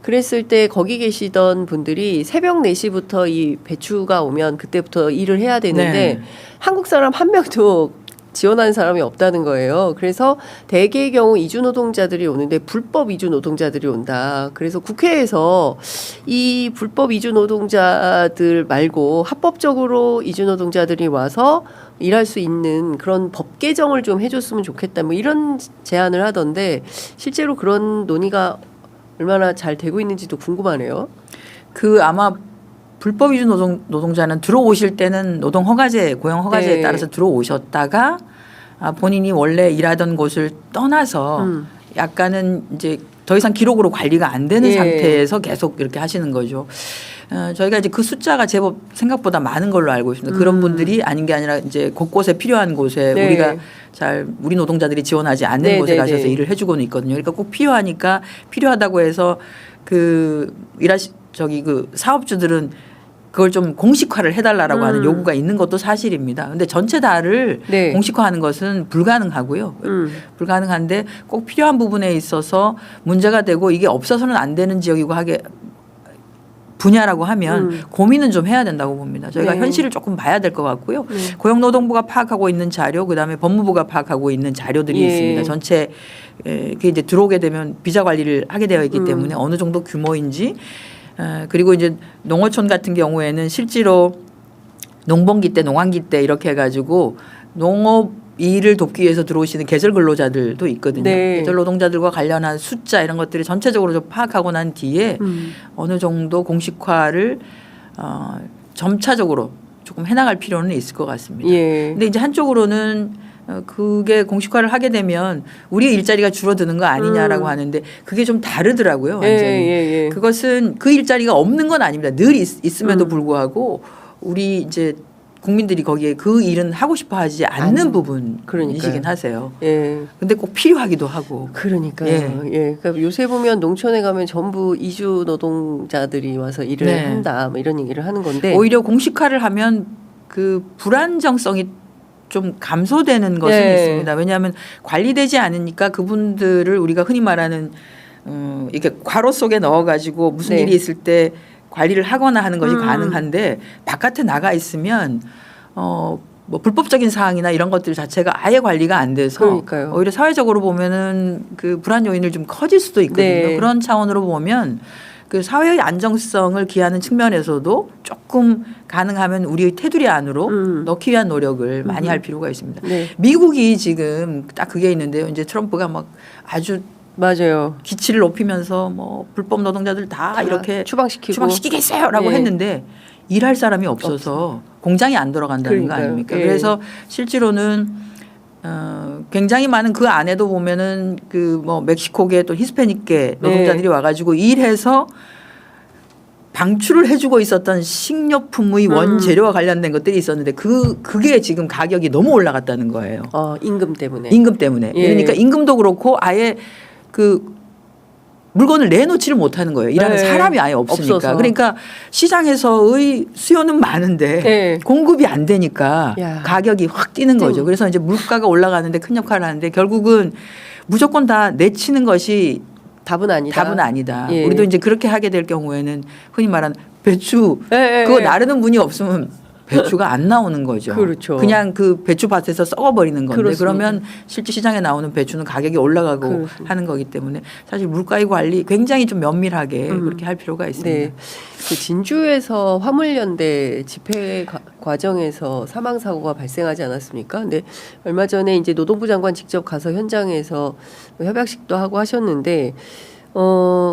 그랬을 때 거기 계시던 분들이 새벽 4시부터 이 배추가 오면 그때부터 일을 해야 되는데 네. 한국 사람 한 명도 지원하는 사람이 없다는 거예요. 그래서 대개의 경우 이주 노동자들이 오는데 불법 이주 노동자들이 온다. 그래서 국회에서 이 불법 이주 노동자들 말고 합법적으로 이주 노동자들이 와서 일할 수 있는 그런 법 개정을 좀 해줬으면 좋겠다. 뭐 이런 제안을 하던데 실제로 그런 논의가 얼마나 잘 되고 있는지도 궁금하네요. 그 아마 불법 이주 노동자는 들어오실 때는 노동 허가제, 고용 허가제에 네. 따라서 들어오셨다가 본인이 원래 일하던 곳을 떠나서 약간은 이제 더 이상 기록으로 관리가 안 되는 예. 상태에서 계속 이렇게 하시는 거죠. 저희가 이제 그 숫자가 제법 생각보다 많은 걸로 알고 있습니다. 그런 분들이 아닌 게 아니라 이제 곳곳에 필요한 곳에 네. 우리가 우리 노동자들이 지원하지 않는 네, 곳에 네, 가셔서 네. 일을 해주고는 있거든요. 그러니까 꼭 필요하니까 필요하다고 해서 그 사업주들은 그걸 좀 공식화를 해달라고 하는 요구가 있는 것도 사실입니다. 근데 전체 다를 네. 공식화하는 것은 불가능하고요. 불가능한데 꼭 필요한 부분에 있어서 문제가 되고 이게 없어서는 안 되는 지역이고 분야라고 하면 고민은 좀 해야 된다고 봅니다. 저희가 네. 현실을 조금 봐야 될 것 같고요. 네. 고용노동부가 파악하고 있는 자료, 그다음에 법무부가 파악하고 있는 자료들이 예. 있습니다. 전체 그게 이제 들어오게 되면 비자 관리를 하게 되어 있기 때문에 어느 정도 규모인지 그리고 이제 농어촌 같은 경우에는 실제로 농번기 때 농한기 때 이렇게 해가지고 농업 일을 돕기 위해서 들어오시는 계절 근로자들도 있거든요. 네. 계절 노동자들과 관련한 숫자 이런 것들이 전체적으로 좀 파악하고 난 뒤에 어느 정도 공식화를 점차적으로 조금 해나갈 필요는 있을 것 같습니다. 예. 근데 이제 한쪽으로는 그게 공식화를 하게 되면 우리의 일자리가 줄어드는 거 아니냐라고 하는데 그게 좀 다르더라고요. 완전히. 그것은 그 일자리가 없는 건 아닙니다. 늘 있음에도 불구하고 우리 이제 국민들이 거기에 그 일은 하고 싶어 하지 않는 부분이시긴 하세요. 예. 근데 꼭 필요하기도 하고. 그러니까요. 예. 예. 그러니까 요새 보면 농촌에 가면 전부 이주 노동자들이 와서 일을 네. 한다. 뭐 이런 얘기를 하는 건데. 오히려 공식화를 하면 그 불안정성이 좀 감소되는 것은 네. 있습니다. 왜냐하면 관리되지 않으니까 그분들을 우리가 흔히 말하는 이렇게 괄호 속에 넣어가지고 무슨 네. 일이 있을 때 관리를 하거나 하는 것이 가능한데 바깥에 나가 있으면 뭐 불법적인 사항이나 이런 것들 자체가 아예 관리가 안 돼서 그러니까요. 오히려 사회적으로 보면은 그 불안 요인을 좀 커질 수도 있거든요. 네. 그런 차원으로 보면 그 사회의 안정성을 기하는 측면에서도 조금 가능하면 우리의 테두리 안으로 넣기 위한 노력을 많이 할 필요가 있습니다. 네. 미국이 지금 딱 그게 있는데요. 이제 트럼프가 막 아주 맞아요. 기치를 높이면서 뭐 불법 노동자들 다 이렇게 네. 추방시키겠어요라고 했는데 일할 사람이 없어서 공장이 안 돌아간다는 거 아닙니까? 예. 그래서 실제로는 굉장히 많은 그 안에도 보면은 그 뭐 멕시코계 또 히스패닉계 노동자들이 와가지고 일해서 방출을 해주고 있었던 식료품의 원재료와 관련된 것들이 있었는데 그게 지금 가격이 너무 올라갔다는 거예요. 임금 때문에. 임금 때문에. 예. 그러니까 임금도 그렇고 아예 그 물건을 내놓지를 못하는 거예요. 일하는 네. 사람이 아예 없으니까. 없어서. 그러니까 시장에서의 수요는 많은데 네. 공급이 안 되니까 야. 가격이 확 뛰는 거죠. 그래서 이제 물가가 올라가는데 큰 역할을 하는데 결국은 무조건 다 내치는 것이 답은 아니다. 예. 우리도 이제 그렇게 하게 될 경우에는 흔히 말하는 배추 예, 그거 예. 나르는 분이 없으면 배추가 안 나오는 거죠. 그렇죠. 그냥 그 배추밭에서 썩어버리는 건데 그렇습니다. 그러면 실제 시장에 나오는 배추는 가격이 올라가고 그렇습니다. 하는 거기 때문에 사실 물가의 관리 굉장히 좀 면밀하게 그렇게 할 필요가 있습니다. 네. 그 진주에서 화물연대 집회 과정에서 사망 사고가 발생하지 않았습니까? 근데 얼마 전에 이제 노동부 장관 직접 가서 현장에서 협약식도 하고 하셨는데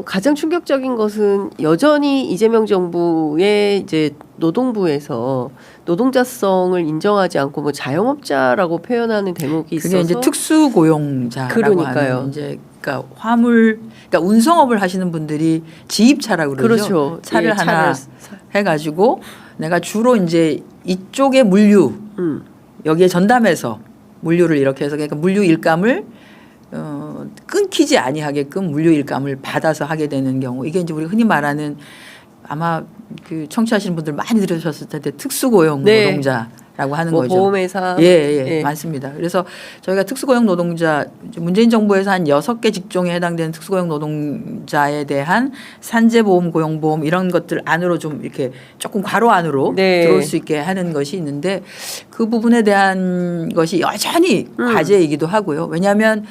가장 충격적인 것은 여전히 이재명 정부의 이제 노동부에서 노동자성을 인정하지 않고 뭐 자영업자라고 표현하는 대목이 있어서 그게 이제 특수고용자라고 그러니까요. 하는 이제 그러니까 그러니까 운송업을 하시는 분들이 지입차라고 그러죠. 그렇죠. 차를 예, 하나 차를 해가지고 내가 주로 이제 이쪽의 물류 여기에 전담해서 물류를 이렇게 해서 그러니까 물류 일감을 끊기지 아니하게끔 물류 일감을 받아서 하게 되는 경우 이게 이제 우리가 흔히 말하는 아마 그 청취하시는 분들 많이 들으셨을 텐데 특수고용 네. 노동자라고 하는 뭐 거죠. 보험회사 예, 많습니다. 그래서 저희가 특수고용 노동자 문재인 정부에서 한 6개 직종에 해당되는 특수고용 노동자에 대한 산재보험, 고용보험 이런 것들 안으로 좀 이렇게 조금 괄호 안으로 네. 들어올 수 있게 하는 것이 있는데 그 부분에 대한 것이 여전히 과제이기도 하고요. 왜냐하면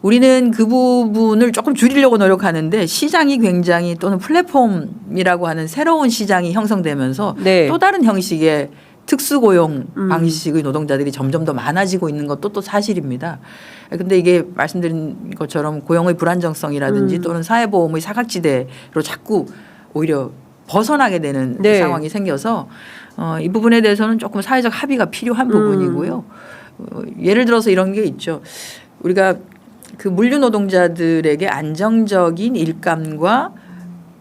우리는 그 부분을 조금 줄이려고 노력하는데 시장이 굉장히 또는 플랫폼이라고 하는 새로운 시장이 형성되면서 네. 또 다른 형식의 특수고용 방식의 노동자들이 점점 더 많아지고 있는 것도 또 사실입니다. 근데 이게 말씀드린 것처럼 고용의 불안정성이라든지 또는 사회보험의 사각지대로 자꾸 오히려 벗어나게 되는 네. 상황이 생겨서 이 부분에 대해서는 조금 사회적 합의가 필요한 부분이고요. 예를 들어서 이런 게 있죠. 우리가 그 물류 노동자들에게 안정적인 일감과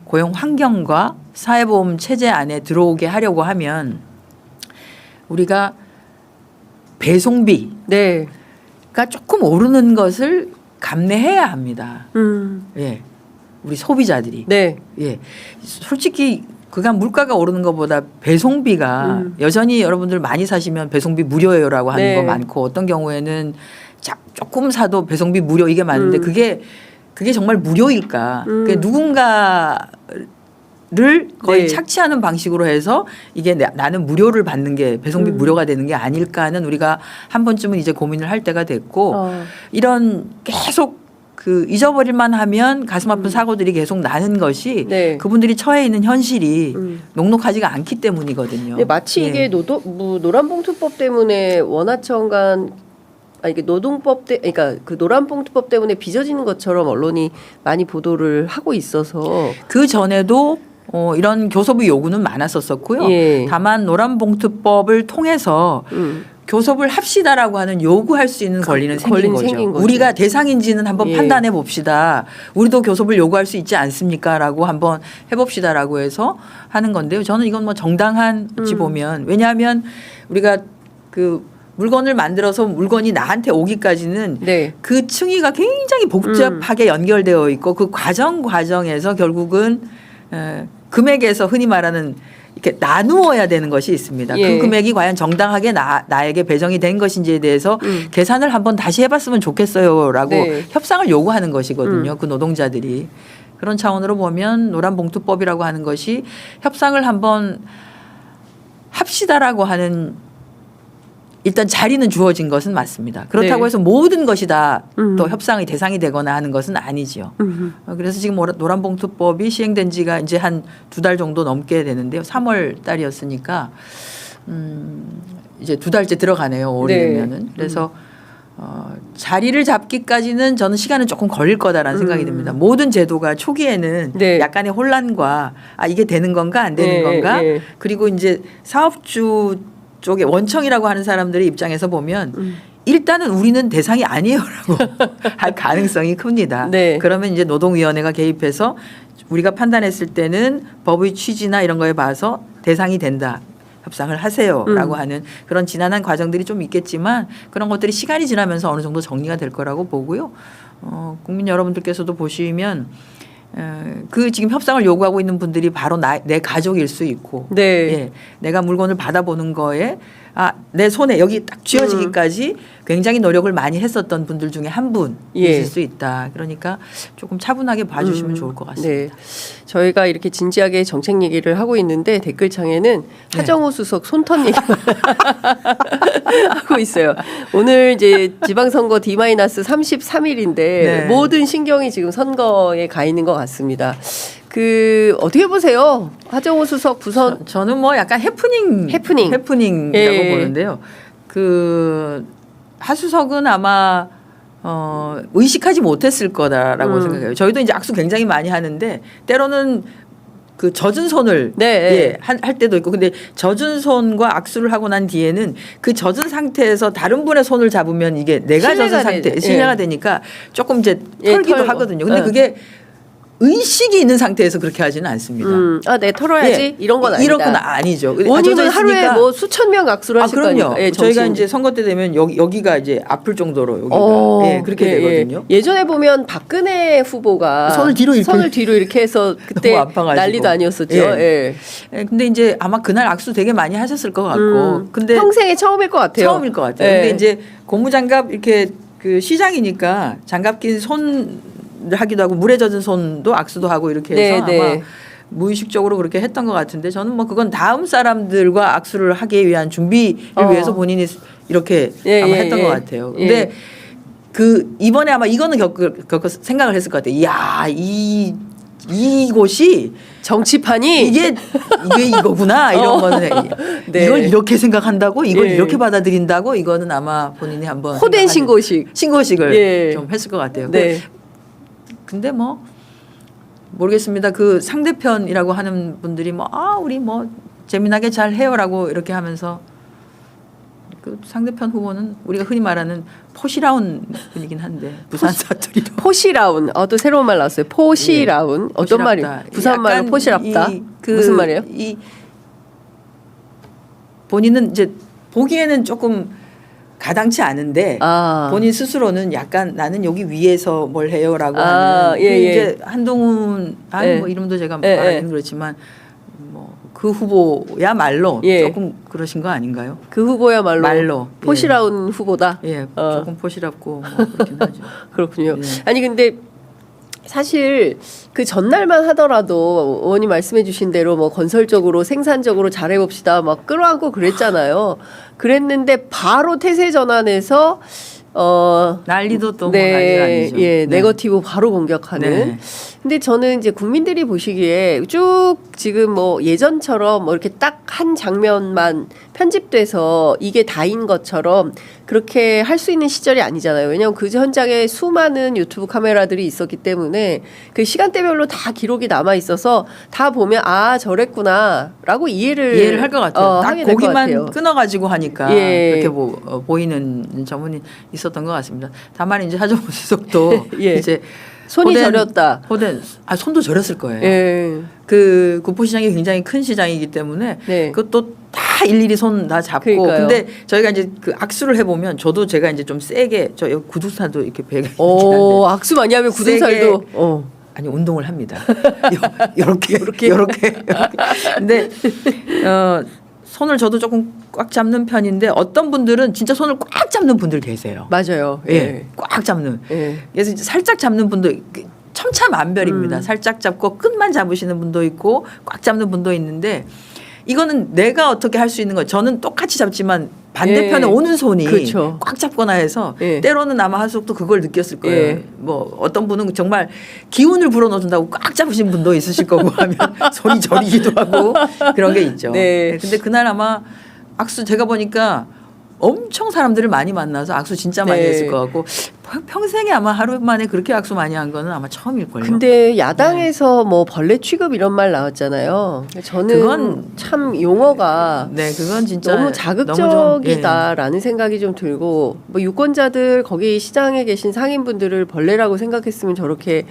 고용 환경과 사회보험 체제 안에 들어오게 하려고 하면 우리가 배송비가 조금 오르는 것을 감내해야 합니다. 예, 우리 소비자들이. 네. 예, 솔직히 그간 물가가 오르는 것보다 배송비가 여전히 여러분들 많이 사시면 배송비 무료예요라고 하는 네. 거 많고 어떤 경우에는 조금 사도 배송비 무료 이게 많은데 그게 정말 무료일까? 그게 누군가를 거의 네. 착취하는 방식으로 해서 이게 나는 무료를 받는 게 배송비 무료가 되는 게 아닐까 하는 우리가 한 번쯤은 이제 고민을 할 때가 됐고 이런 계속 그 잊어버릴만 하면 가슴 아픈 사고들이 계속 나는 것이 네. 그분들이 처해 있는 현실이 녹록하지가 않기 때문이거든요. 근데 마치 예. 이게 노란봉투법 때문에 원하청 이게 노동법 그러니까 그 노란봉투법 때문에 빚어지는 것처럼 언론이 많이 보도를 하고 있어서 그 전에도 이런 교섭의 요구는 많았었고요. 예. 다만 노란봉투법을 통해서 교섭을 합시다라고 하는 요구할 수 있는 권리는 생긴 거죠. 우리가 대상인지는 한번 예. 판단해 봅시다. 우리도 교섭을 요구할 수 있지 않습니까라고 한번 해봅시다라고 해서 하는 건데요. 저는 이건 뭐 정당한지 보면 왜냐하면 우리가 그 물건을 만들어서 물건이 나한테 오기까지는 네. 그 층위가 굉장히 복잡하게 연결되어 있고 그 과정에서 결국은 금액에서 흔히 말하는 이렇게 나누어야 되는 것이 있습니다. 예. 그 금액이 과연 정당하게 나에게 배정이 된 것인지에 대해서 계산을 한번 다시 해봤으면 좋겠어요라고 네. 협상을 요구하는 것이거든요. 그 노동자들이. 그런 차원으로 보면 노란봉투법이라고 하는 것이 협상을 한번 합시다라고 하는 일단 자리는 주어진 것은 맞습니다. 그렇다고 네. 해서 모든 것이 다 또 협상의 대상이 되거나 하는 것은 아니지요. 그래서 지금 노란봉투법이 시행된 지가 이제 한 2달 정도 넘게 되는데요. 3월 달이었으니까 이제 2달째 들어가네요. 올해 네. 되면은. 그래서 자리를 잡기까지는 저는 시간은 조금 걸릴 거다라는 생각이 듭니다. 모든 제도가 초기에는 네. 약간의 혼란과 이게 되는 건가 안 되는 네, 건가 네. 그리고 이제 사업주 쪽에 원청이라고 하는 사람들의 입장에서 보면 일단은 우리는 대상이 아니에요라고 할 가능성이 큽니다. 네. 그러면 이제 노동위원회가 개입해서 우리가 판단했을 때는 법의 취지나 이런 거에 봐서 대상이 된다. 협상을 하세요라고 하는 그런 지난한 과정들이 좀 있겠지만 그런 것들이 시간이 지나면서 어느 정도 정리가 될 거라고 보고요. 국민 여러분들께서도 보시면 그 지금 협상을 요구하고 있는 분들이 바로 내 가족일 수 있고 네. 예, 내가 물건을 받아보는 거에 내 손에 여기 딱 쥐어지기까지 굉장히 노력을 많이 했었던 분들 중에 한 분이실 예. 수 있다. 그러니까 조금 차분하게 봐주시면 좋을 것 같습니다. 네. 저희가 이렇게 진지하게 정책 얘기를 하고 있는데 댓글창에는 하정우 수석 손턴 얘기만 하고 있어요. 오늘 이제 지방선거 D-33일인데 네. 모든 신경이 지금 선거에 가 있는 것 같습니다. 그 어떻게 보세요? 하정우 수석 부선 저는 뭐 약간 해프닝이라고 예. 보는데요. 그 하수석은 아마 의식하지 못했을 거다라고 생각해요. 저희도 이제 악수 굉장히 많이 하는데 때로는 그 젖은 손을 네. 할 때도 있고 근데 젖은 손과 악수를 하고 난 뒤에는 그 젖은 상태에서 다른 분의 손을 잡으면 이게 내가 젖은 상태 신뢰가 되니까 조금 이제 털기도 하거든요. 근데 그게 의식이 있는 상태에서 그렇게 하지는 않습니다. 내 털어야지 이런 건 아니다. 이런 건 아니죠. 원인은 하루에 뭐 수천 명 악수를 하실 그럼요. 거니까. 예, 저희가 이제 선거 때 되면 여기가 이제 아플 정도로 여기가 그렇게 되거든요. 예전에 보면 박근혜 후보가 손을 뒤로 이렇게 해서 그때 너무 아파가지고. 난리도 아니었었죠. 예. 근데 이제 아마 그날 악수 되게 많이 하셨을 것 같고, 근데 평생에 처음일 것 같아요. 처음일 것 같아요. 예. 근데 이제 고무장갑 이렇게 그 시장이니까 장갑 낀 손 하기도 하고 물에 젖은 손도 악수도 하고 이렇게 해서 아마 무의식적으로 그렇게 했던 것 같은데 저는 뭐 그건 다음 사람들과 악수를 하기 위한 준비를 위해서 본인이 이렇게 아마 했던 것 같아요. 근데 그 이번에 아마 이거는 겪고 생각을 했을 것 같아요. 이야 이곳이 정치판이 이게 이거구나 이런 거는 네. 이걸 이렇게 생각한다고 이걸 이렇게 받아들인다고 이거는 아마 본인이 한번 호된 신고식을 좀 했을 것 같아요. 네. 근데 뭐 모르겠습니다. 그 상대편이라고 하는 분들이 우리 뭐 재미나게 잘 해요라고 이렇게 하면서 그 상대편 후보는 우리가 흔히 말하는 포시라운 분이긴 한데 부산 사투리로 포시라운 또 새로운 말 나왔어요. 포시라운 어떤 말이에요? 부산 말로 포시랍다. 무슨 말이에요? 본인은 이제 보기에는 조금 가당치 않은데 본인 스스로는 약간 나는 여기 위에서 뭘 해요라고 하는 이제 한동훈 뭐 이름도 제가 말하기는 그렇지만 뭐 그 후보야말로 조금 그러신 거 아닌가요? 그 후보야말로 포시라운 예. 후보다. 조금 포시랍고 뭐 그렇긴 하죠. 그렇군요. 아니 근데 사실 그 전날만 하더라도 의원님 말씀해주신 대로 뭐 건설적으로 생산적으로 잘해봅시다 막 끌어안고 그랬잖아요. 그랬는데 바로 태세 전환해서 난리도 또 뭐 난리가 아니죠. 예, 네거티브 바로 공격하는. 네. 근데 저는 이제 국민들이 보시기에 쭉 지금 뭐 예전처럼 뭐 이렇게 딱 한 장면만 편집돼서 이게 다인 것처럼 그렇게 할 수 있는 시절이 아니잖아요. 왜냐하면 그 현장에 수많은 유튜브 카메라들이 있었기 때문에 그 시간대별로 다 기록이 남아 있어서 다 보면 아 저랬구나라고 이해를 할 것 같아요. 딱 하게 될것 고기만 같아요. 끊어가지고 하니까 예. 그렇게 보이는 점은 있었던 것 같습니다. 다만 이제 하정우 수석도 예. 이제 손이 저렸다. 손도 저렸을 거예요. 예. 그 구포시장이 굉장히 큰 시장이기 때문에 네. 그것도 다 일일이 손 다 잡고 그러니까요. 근데 저희가 이제 그 악수를 해보면 저도 제가 이제 좀 세게 저 여기 구두살도 이렇게 베개 오, 악수 많이 하면 굳은살도. 아니 운동을 합니다. 이렇게. 근데 손을 저도 조금 꽉 잡는 편인데 어떤 분들은 진짜 손을 꽉 잡는 분들 계세요. 맞아요. 예, 꽉 잡는. 예. 그래서 이제 살짝 잡는 분도 천차만별입니다. 살짝 잡고 끝만 잡으시는 분도 있고 꽉 잡는 분도 있는데 이거는 내가 어떻게 할 수 있는 거. 저는 똑같이 잡지만 반대편에 예. 오는 손이 그렇죠. 꽉 잡거나 해서 예. 때로는 아마 한석도 그걸 느꼈을 거예요. 예. 뭐 어떤 분은 정말 기운을 불어넣어준다고 꽉 잡으신 분도 있으실 거고 하면 손이 저리기도 하고 그런 게 있죠. 네. 근데 그날 아마 악수 제가 보니까 엄청 사람들을 많이 만나서 악수 진짜 많이 네. 했을 것 같고 평생에 아마 하루 만에 그렇게 악수 많이 한 거는 아마 처음일걸요. 근데 야당에서 뭐 벌레 취급 이런 말 나왔잖아요. 저는 그건 참 용어가 네, 그건 진짜 너무 너무 자극적이다라는 생각이 좀 들고 뭐 유권자들 거기 시장에 계신 상인분들을 벌레라고 생각했으면 저렇게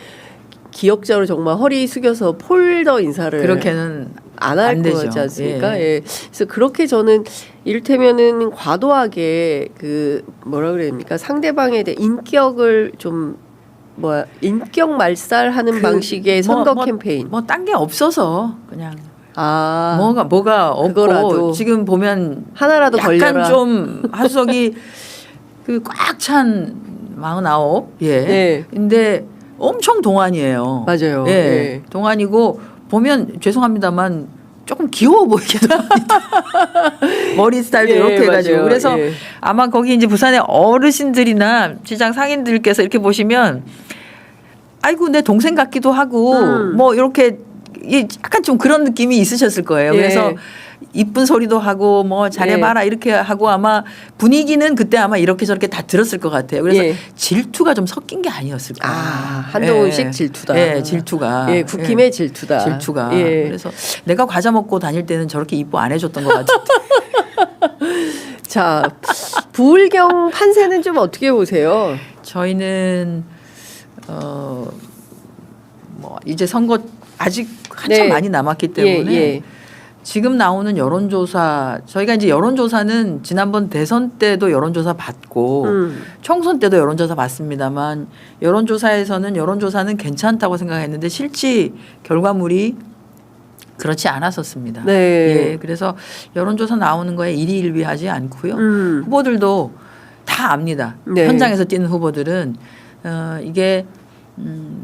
기억자로 정말 허리 숙여서 폴더 인사를 그렇게는 안 할 안 되죠. 거지 않습니까? 예. 그래서 그렇게 저는 이를테면은 과도하게 그 뭐라 그래야 됩니까? 상대방에 대해 인격을 좀 인격 말살하는 방식의 선거 캠페인. 뭐 딴 게 없어서 그냥 아. 뭐가 없고 그거라도 지금 보면 하나라도 약간 걸려라. 좀 하석이 그 꽉 찬 49. 예. 네. 근데 엄청 동안이에요. 맞아요. 예. 예. 동안이고 보면 죄송합니다만 조금 귀여워 보이기도 합니다. 머리 스타일도 예, 이렇게 해가지고. 맞아요. 그래서 예. 아마 거기 이제 부산의 어르신들이나 시장 상인들께서 이렇게 보시면 아이고 내 동생 같기도 하고 뭐 이렇게 약간 좀 그런 느낌이 있으셨을 거예요. 예. 그래서 이쁜 소리도 하고 뭐 잘해봐라 이렇게 하고 아마 분위기는 그때 아마 이렇게 저렇게 다 들었을 것 같아요. 그래서 예. 질투가 좀 섞인 게 아니었을까. 한동훈식 질투다. 예, 질투가. 예, 국힘의 질투다. 질투가. 예. 그래서 내가 과자 먹고 다닐 때는 저렇게 이뻐 안 해줬던 것 같은데. 자, 부울경 판세는 좀 어떻게 보세요? 저희는 뭐 이제 선거 아직 한참 네. 많이 남았기 때문에 예. 지금 나오는 여론조사 저희가 이제 여론조사는 지난번 대선 때도 여론조사 받고 총선 때도 여론조사 받습니다만 여론조사는 괜찮다고 생각했는데 실제 결과물이 그렇지 않았었습니다. 네. 예, 그래서 여론조사 나오는 거에 일희일비하지 않고요. 후보들도 다 압니다. 네. 현장에서 뛰는 후보들은 이게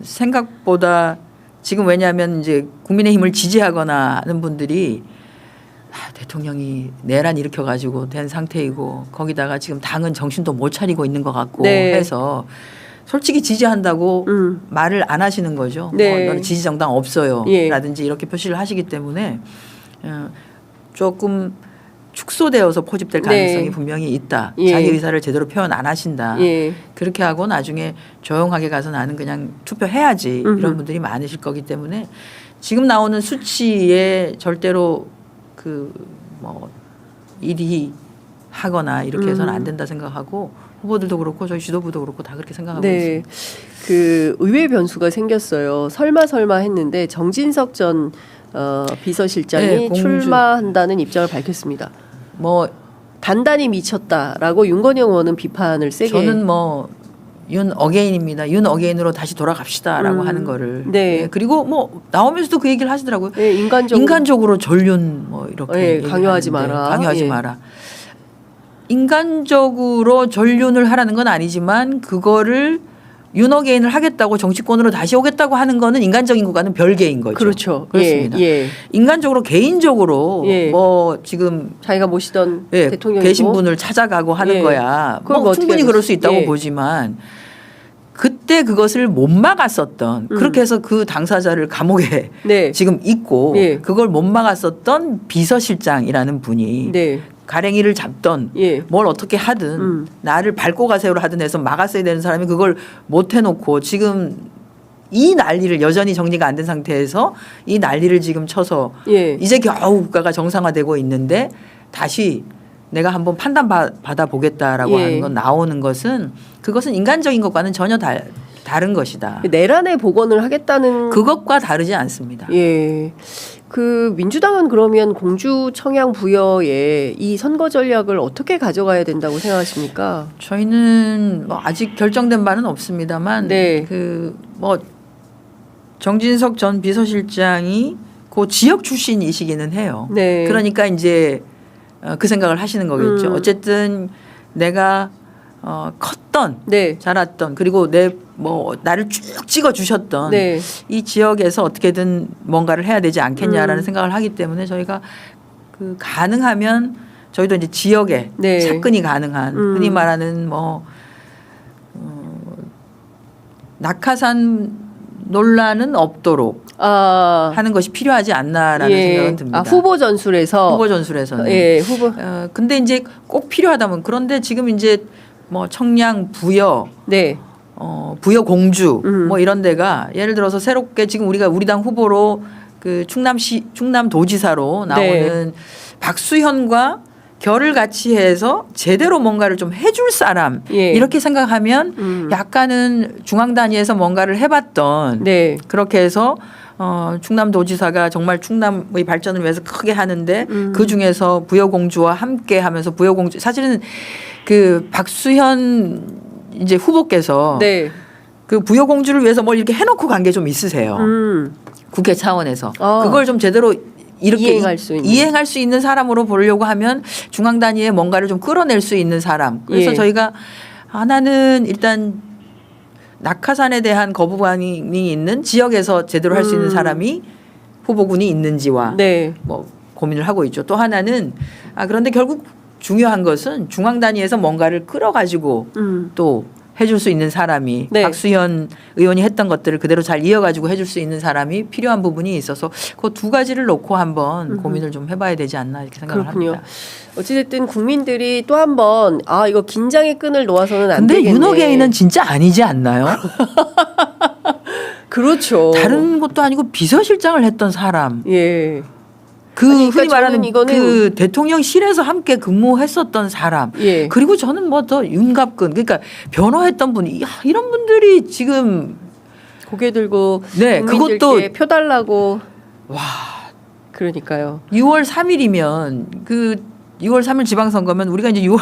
생각보다 지금 왜냐하면 이제 국민의힘을 지지하거나 하는 분들이 대통령이 내란 일으켜가지고 된 상태이고 거기다가 지금 당은 정신도 못 차리고 있는 것 같고 네. 해서 솔직히 지지한다고 말을 안 하시는 거죠. 네. 너는 지지 정당 없어요. 예. 라든지 이렇게 표시를 하시기 때문에 조금 축소되어서 포집될 가능성이 네. 분명히 있다. 예. 자기 의사를 제대로 표현 안 하신다. 예. 그렇게 하고 나중에 조용하게 가서 나는 그냥 투표해야지 이런 분들이 많으실 거기 때문에 지금 나오는 수치에 절대로 뭐 일이 하거나 이렇게 해서는 안 된다 생각하고 후보들도 그렇고 저희 지도부도 그렇고 다 그렇게 생각하고 네. 있습니다. 그 의외의 변수가 생겼어요. 설마 했는데 정진석 전 비서실장이 네, 공주. 출마한다는 입장을 밝혔습니다. 뭐 단단히 미쳤다라고 윤건영 의원은 비판을 세게. 저는 뭐 윤 어게인입니다. 윤 어게인으로 다시 돌아갑시다라고 하는 거를. 네. 네. 그리고 뭐 나오면서도 그 얘기를 하시더라고요. 네, 인간적으로 전륜 뭐 이렇게 네, 얘기를 강요하지 하는데 마라. 강요하지 예. 마라. 인간적으로 전륜을 하라는 건 아니지만 그거를 윤호개인을 하겠다고 정치권으로 다시 오겠다고 하는 거는 인간적인 것과는 별개인 거죠. 그렇죠. 그렇습니다. 예. 인간적으로 개인적으로 예. 뭐 지금 자기가 모시던 예, 대통령이고 계신 분을 찾아가고 하는 예. 거야. 그걸 뭐 어떻게 충분히 하겠어. 그럴 수 있다고 예. 보지만 그때 그것을 못 막았었던 그렇게 해서 그 당사자를 감옥에 네. 지금 있고 예. 그걸 못 막았었던 비서실장이라는 분이 네. 가랭이를 잡던 예. 뭘 어떻게 하든 나를 밟고 가세요로 하든 해서 막았어야 되는 사람이 그걸 못 해놓고 지금 이 난리를 여전히 정리가 안 된 상태에서 이 난리를 지금 쳐서 예. 이제 겨우 국가가 정상화되고 있는데 다시 내가 한번 판단 받아 보겠다라고 예. 하는 건 나오는 것은 그것은 인간적인 것과는 전혀 다른 것이다. 내란의 복원을 하겠다는 그것과 다르지 않습니다. 예. 그 민주당은 그러면 공주 청양 부여에 이 선거 전략을 어떻게 가져가야 된다고 생각하십니까? 저희는 뭐 아직 결정된 바는 없습니다만 네. 그 뭐 정진석 전 비서실장이 그 지역 출신이시기는 해요. 네. 그러니까 이제 그 생각을 하시는 거겠죠. 어쨌든 내가 컸던 네. 자랐던 그리고 내 뭐 나를 쭉 찍어 주셨던 네. 이 지역에서 어떻게든 뭔가를 해야 되지 않겠냐라는 생각을 하기 때문에 저희가 그 가능하면 저희도 이제 지역에 네. 접근이 가능한 흔히 말하는 뭐 낙하산 논란은 없도록 하는 것이 필요하지 않나라는 예. 생각은 듭니다. 후보 전술에서 후보 전술에서는. 예, 후보. 근데 이제 꼭 필요하다면 그런데 지금 이제 뭐 청량 부여 네. 부여 공주 뭐 이런 데가 예를 들어서 새롭게 지금 우리 당 후보로 그 충남도지사로 나오는 네. 박수현과 결을 같이 해서 제대로 뭔가를 좀 해줄 사람 예. 이렇게 생각하면 약간은 중앙 단위에서 뭔가를 해봤던 네. 그렇게 해서 충남도지사가 정말 충남의 발전을 위해서 크게 하는데 그 중에서 부여공주와 함께 하면서 부여공주 사실은 그 박수현 이제 후보께서 네. 그 부여공주를 위해서 뭘 이렇게 해놓고 간 게 좀 있으세요. 국회 차원에서 그걸 좀 제대로 이렇게 이행할 수 있는 사람으로 보려고 하면 중앙 단위에 뭔가를 좀 끌어낼 수 있는 사람. 그래서 예. 저희가 하나는 일단 낙하산에 대한 거부감이 있는 지역에서 제대로 할 수 있는 사람이 후보군이 있는지와 네. 뭐 고민을 하고 있죠. 또 하나는 그런데 결국 중요한 것은 중앙 단위에서 뭔가를 끌어가지고 또 해줄 수 있는 사람이 네. 박수현 의원이 했던 것들을 그대로 잘 이어가지고 해줄 수 있는 사람이 필요한 부분이 있어서 그 두 가지를 놓고 한번 고민을 좀 해봐야 되지 않나 이렇게 생각을 그렇군요. 합니다. 어찌됐든 국민들이 또 한 번 이거 긴장의 끈을 놓아서는 안 근데 되겠네. 윤호개인은 진짜 아니지 않나요? 그렇죠. 다른 것도 아니고 비서실장을 했던 사람. 예. 그 아니, 그러니까 흔히 말하는 저는 이거는 그 대통령실에서 함께 근무했었던 사람. 예. 그리고 저는 뭐 더 윤갑근 그러니까 변호했던 분이 이런 분들이 지금 고개 들고 네, 국민들께 그것도 표 달라고 와 그러니까요. 6월 3일이면 그 6월 3일 지방선거면 우리가 이제 6월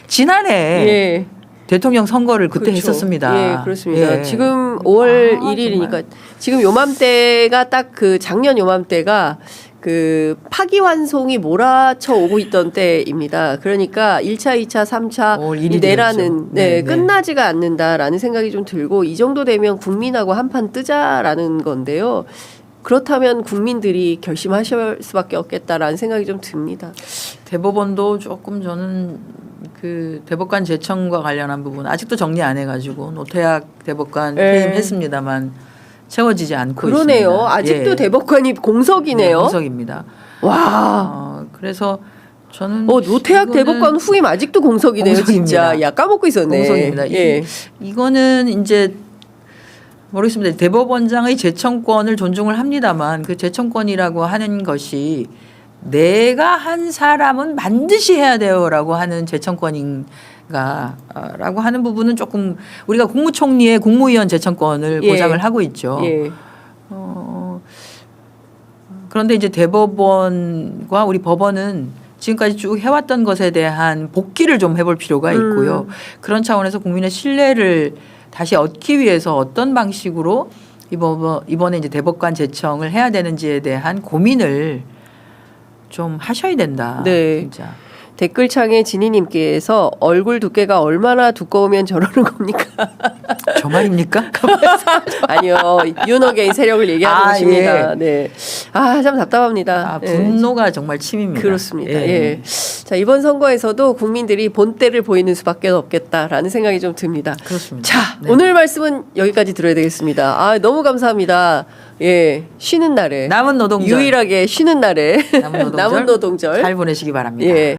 지난해 예. 대통령 선거를 그때 그렇죠. 했었습니다. 예, 그렇습니다. 예. 지금 5월 아, 1일이니까 정말. 지금 요맘때가 딱 그 작년 요맘때가 그 파기환송이 몰아쳐 오고 있던 때입니다. 그러니까 1차, 2차, 3차 5월 이 1일이었죠. 내란은 네, 네. 끝나지가 않는다라는 생각이 좀 들고 이 정도 되면 국민하고 한판 뜨자라는 건데요. 그렇다면 국민들이 결심하실 수밖에 없겠다라는 생각이 좀 듭니다. 대법원도 조금 저는 그 대법관 제청과 관련한 부분 아직도 정리 안 해가지고 노태학 대법관 퇴임했습니다만 채워지지 않고 그러네요. 있습니다. 아직도 예. 대법관이 공석이네요. 네, 공석입니다. 와. 그래서 저는 노태학 이거는 대법관 후임 아직도 공석이네요. 공석입니다. 진짜. 야 까먹고 있었네. 공석입니다. 예. 이거는 이제 모르겠습니다. 대법원장의 제청권을 존중을 합니다만 그 제청권이라고 하는 것이 내가 한 사람은 반드시 해야 돼요라고 하는 제청권인가라고 하는 부분은 조금 우리가 국무총리의 국무위원 제청권을 예. 보장을 하고 있죠. 예. 그런데 이제 대법원과 우리 법원은 지금까지 쭉 해왔던 것에 대한 복귀를 좀 해볼 필요가 있고요. 그런 차원에서 국민의 신뢰를 다시 얻기 위해서 어떤 방식으로 이번에 이제 대법관 제청을 해야 되는지에 대한 고민을 좀 하셔야 된다. 네. 진짜. 댓글창에 진희님께서 얼굴 두께가 얼마나 두꺼우면 저러는 겁니까? 저 말입니까? 아니요. 윤어게인 세력을 얘기하는 아, 것입니다. 예. 네. 아, 참 답답합니다. 아, 예. 분노가 정말 침입니다. 그렇습니다. 예. 예. 자, 이번 선거에서도 국민들이 본때를 보이는 수밖에 없겠다라는 생각이 좀 듭니다. 그렇습니다. 자, 네. 오늘 말씀은 여기까지 들어야 되겠습니다. 아, 너무 감사합니다. 예. 쉬는 날에 남은 노동절 유일하게 쉬는 날에 남은 노동절, 남은 노동절 잘 보내시기 바랍니다. 예.